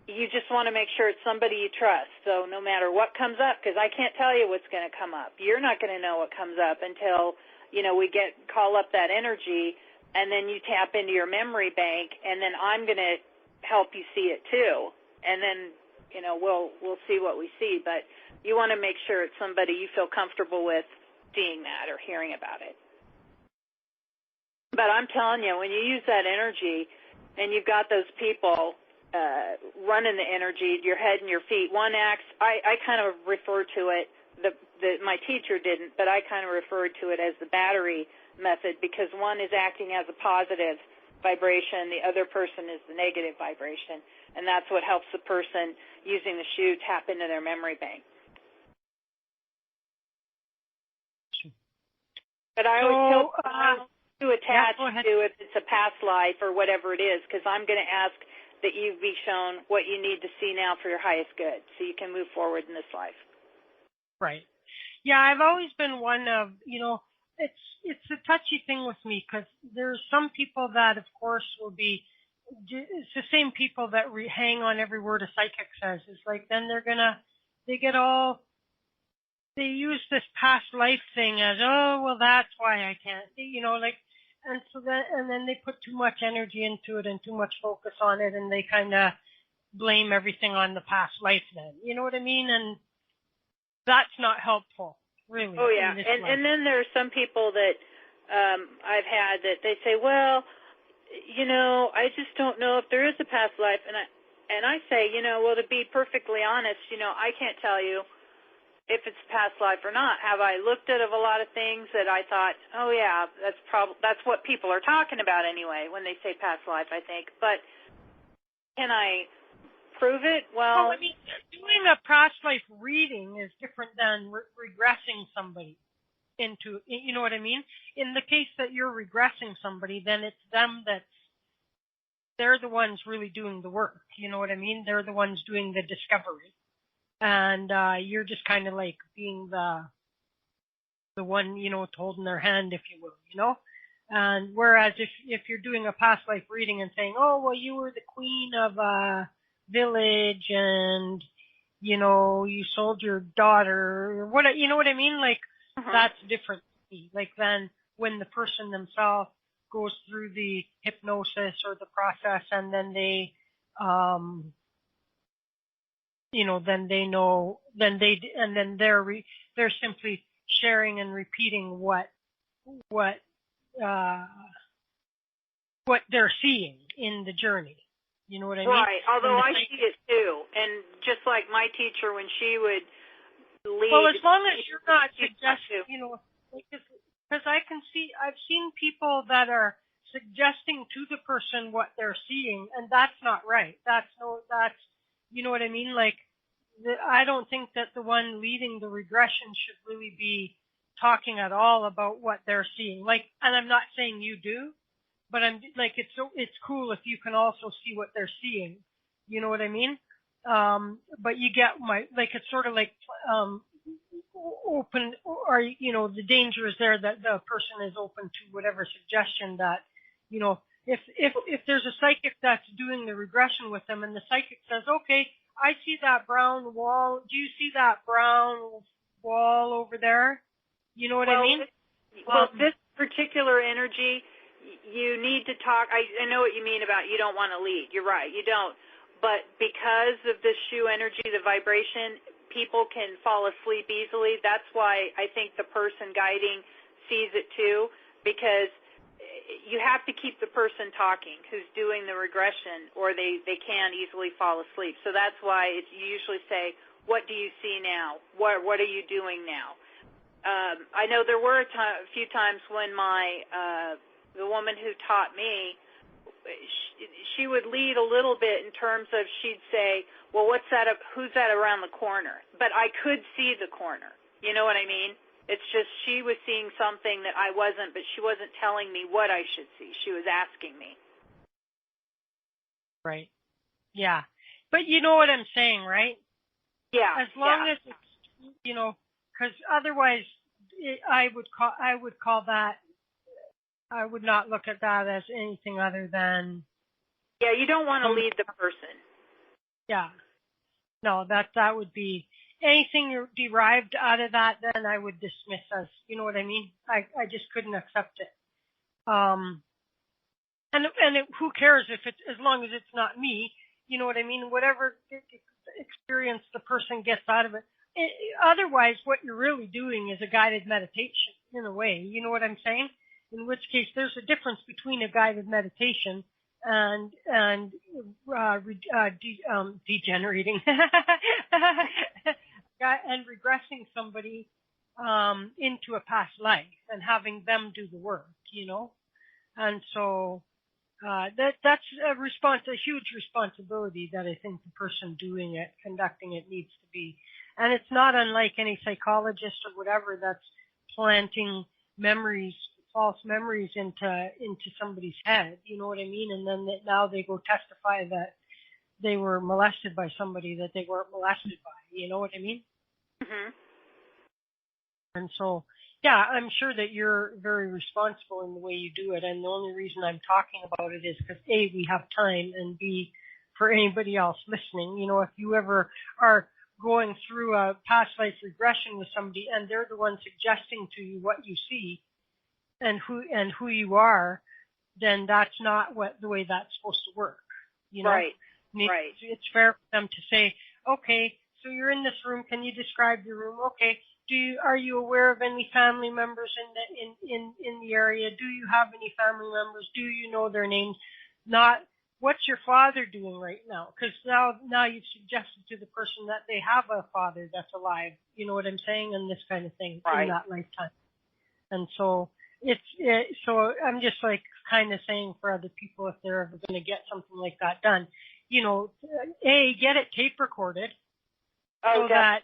you just want to make sure it's somebody you trust. So no matter what comes up, because I can't tell you what's going to come up. You're not going to know what comes up until, we call up that energy, and then you tap into your memory bank, and then I'm going to help you see it too. And then, we'll see what we see. But you want to make sure it's somebody you feel comfortable with seeing that or hearing about it. But I'm telling you, when you use that energy and you've got those people running the energy, your head and your feet. One acts, I kind of refer to it, my teacher didn't, but I kind of referred to it as the battery method, because one is acting as a positive vibration, the other person is the negative vibration, and that's what helps the person using the SHUE tap into their memory bank. But I always tell people to attach to if it's a past life or whatever it is, because I'm going to ask that you be shown what you need to see now for your highest good, so you can move forward in this life. Right. Yeah, I've always been one of, it's a touchy thing with me, because there's some people that, of course, will be, it's the same people that hang on every word a psychic says. It's like, then they use this past life thing as, oh, well, that's why I can't, and then they put too much energy into it and too much focus on it, and they kind of blame everything on the past life then. You know what I mean? And that's not helpful, really. Oh, yeah. And then there are some people that I've had that they say, well, I just don't know if there is a past life. And I say, well, to be perfectly honest, I can't tell you if it's past life or not. Have I looked at a lot of things that I thought, oh yeah, that's what people are talking about anyway when they say past life, I think. But can I prove it? Well, doing a past life reading is different than regressing somebody into, you know what I mean? In the case that you're regressing somebody, then it's them that's they're the ones really doing the work. You know what I mean? They're the ones doing the discovery. And you're just kind of like being the one, holding their hand, if you will, And whereas if you're doing a past life reading and saying, oh, well, you were the queen of a village and, you sold your daughter, or what, you know what I mean? Like, that's different. Like then when the person themselves goes through the hypnosis or the process and then they, then they know, then they're simply sharing and repeating what they're seeing in the journey. You know what I mean? Right. Although I see it too, and just like my teacher when she would lead. Well, as long as you're not suggesting, because I've seen people that are suggesting to the person what they're seeing, and that's not right. You know what I mean? Like, I don't think that the one leading the regression should really be talking at all about what they're seeing. Like, and I'm not saying you do, but I'm like, it's cool if you can also see what they're seeing. You know what I mean? But you get it's sort of like, open, or, the danger is there that the person is open to whatever suggestion that, if there's a psychic that's doing the regression with them and the psychic says, okay, I see that brown wall. Do you see that brown wall over there? You know what I mean? Well, this particular energy, you need to talk. I know what you mean about you don't want to lead. You're right, you don't. But because of this SHUE energy, the vibration, people can fall asleep easily. That's why I think the person guiding sees it too, because you have to keep the person talking who's doing the regression, or they can easily fall asleep. So that's why you usually say, what do you see now? What are you doing now? I know there were a few times when the woman who taught me, she would lead a little bit in terms of she'd say, well, what's that? Who's that around the corner? But I could see the corner. You know what I mean? It's just she was seeing something that I wasn't, but she wasn't telling me what I should see. She was asking me. Right. Yeah. But you know what I'm saying, right? Yeah. As long as it's, because otherwise I would call that, I would not look at that as anything other than. Yeah, you don't want to lead the person. Yeah. No, that would be anything derived out of that, then I would dismiss as, you know what I mean? I just couldn't accept it. Who cares if it's, as long as it's not me, you know what I mean? Whatever experience the person gets out of it. Otherwise, what you're really doing is a guided meditation in a way. You know what I'm saying? In which case, there's a difference between a guided meditation and degenerating and regressing somebody into a past life and having them do the work, And so that's a huge responsibility that I think the person doing it, conducting it, needs to be. And it's not unlike any psychologist or whatever that's planting false memories into somebody's head. You know what I mean? And then now they go testify that they were molested by somebody that they weren't molested by. You know what I mean? Mm-hmm. And so, yeah, I'm sure that you're very responsible in the way you do it. And the only reason I'm talking about it is because A, we have time, and B, for anybody else listening, if you ever are going through a past life regression with somebody and they're the one suggesting to you what you see and who you are, then that's not the way that's supposed to work. Right. Right. It's fair for them to say, okay, so you're in this room. Can you describe your room? Okay. Are you aware of any family members in the area? Do you have any family members? Do you know their names? Not what's your father doing right now? Because now you've suggested to the person that they have a father that's alive. You know what I'm saying? And this kind of thing in that lifetime. And so so I'm just like kind of saying for other people, if they're ever going to get something like that done, get it tape recorded. So that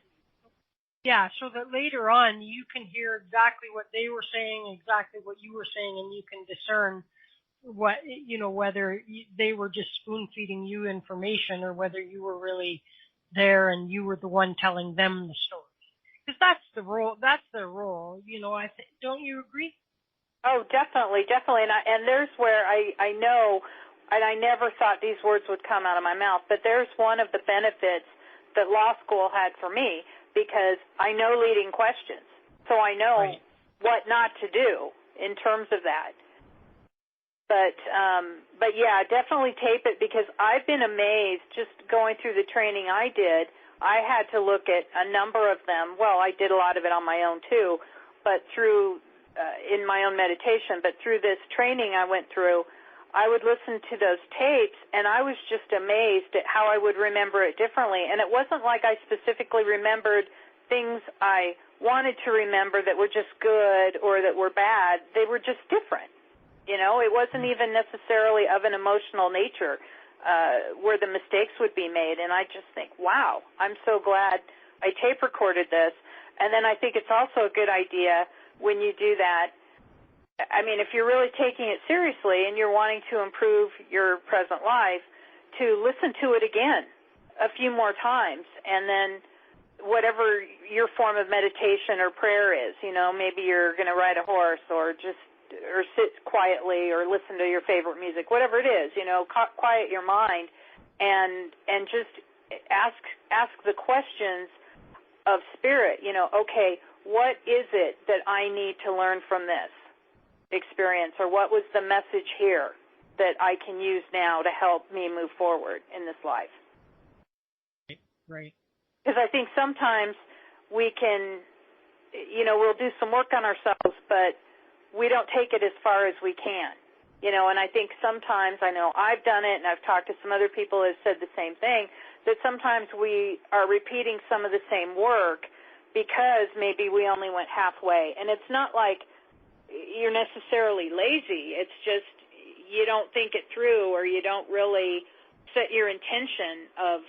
later on you can hear exactly what they were saying, exactly what you were saying, and you can discern whether they were just spoon feeding you information or whether you were really there and you were the one telling them the story. Because that's the role. That's their role. Don't you agree? Oh, definitely. And there's where I know, and I never thought these words would come out of my mouth, but there's one of the benefits that law school had for me, because I know leading questions. So I know what not to do in terms of that. But yeah, definitely tape it, because I've been amazed just going through the training I did. I had to look at a number of them. Well, I did a lot of it on my own too, but in my own meditation, but through this training I went through, I would listen to those tapes, and I was just amazed at how I would remember it differently. And it wasn't like I specifically remembered things I wanted to remember that were just good or that were bad. They were just different. It wasn't even necessarily of an emotional nature where the mistakes would be made. And I just think, wow, I'm so glad I tape recorded this. And then I think it's also a good idea when you do that. I mean, if you're really taking it seriously and you're wanting to improve your present life, to listen to it again a few more times, and then whatever your form of meditation or prayer is, maybe you're going to ride a horse or sit quietly or listen to your favorite music, whatever it is, quiet your mind and just ask the questions of spirit, okay, what is it that I need to learn from this experience, or what was the message here that I can use now to help me move forward in this life? Right. Because I think sometimes we can, we'll do some work on ourselves, but we don't take it as far as we can, and I think sometimes, I know I've done it, and I've talked to some other people who have said the same thing, that sometimes we are repeating some of the same work because maybe we only went halfway. And it's not like you're necessarily lazy. It's just you don't think it through, or you don't really set your intention of,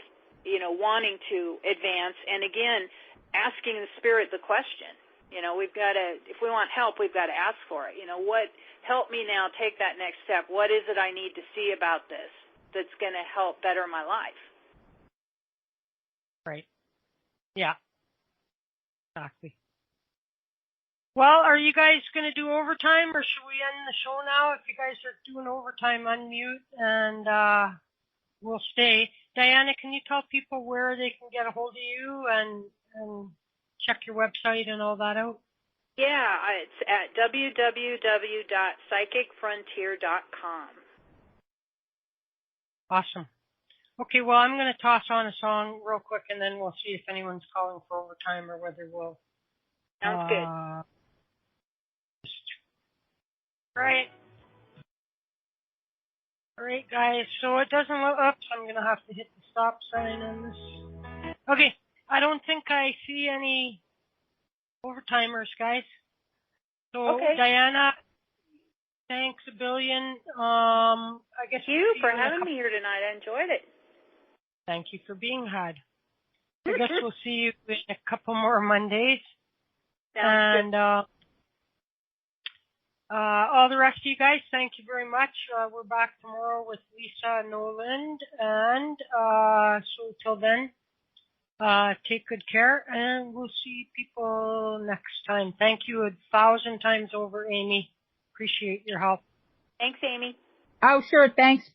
wanting to advance. And again, asking the spirit the question. We've got to, if we want help, we've got to ask for it. What, help me now take that next step. What is it I need to see about this that's going to help better my life? Right. Yeah. Exactly. Well, are you guys going to do overtime, or should we end the show now? If you guys are doing overtime, unmute, and we'll stay. Dianna, can you tell people where they can get a hold of you and check your website and all that out? Yeah, it's at www.psychicfrontier.com. Awesome. Okay, well, I'm going to toss on a song real quick, and then we'll see if anyone's calling for overtime or whether we'll... Sounds good. All right, guys, so it doesn't look up, so I'm going to have to hit the stop sign on this. Okay, I don't think I see any overtimers, guys. So, okay. Dianna, thanks a billion. I guess Thank you for having me here tonight. I enjoyed it. Thank you for being had. I guess we'll see you in a couple more Mondays. Sounds good. All the rest of you guys, thank you very much. We're back tomorrow with Lisa Noland, and so till then, take good care, and we'll see people next time. Thank you 1,000 times over, Amy. Appreciate your help. Thanks, Amy. Oh, sure. Thanks.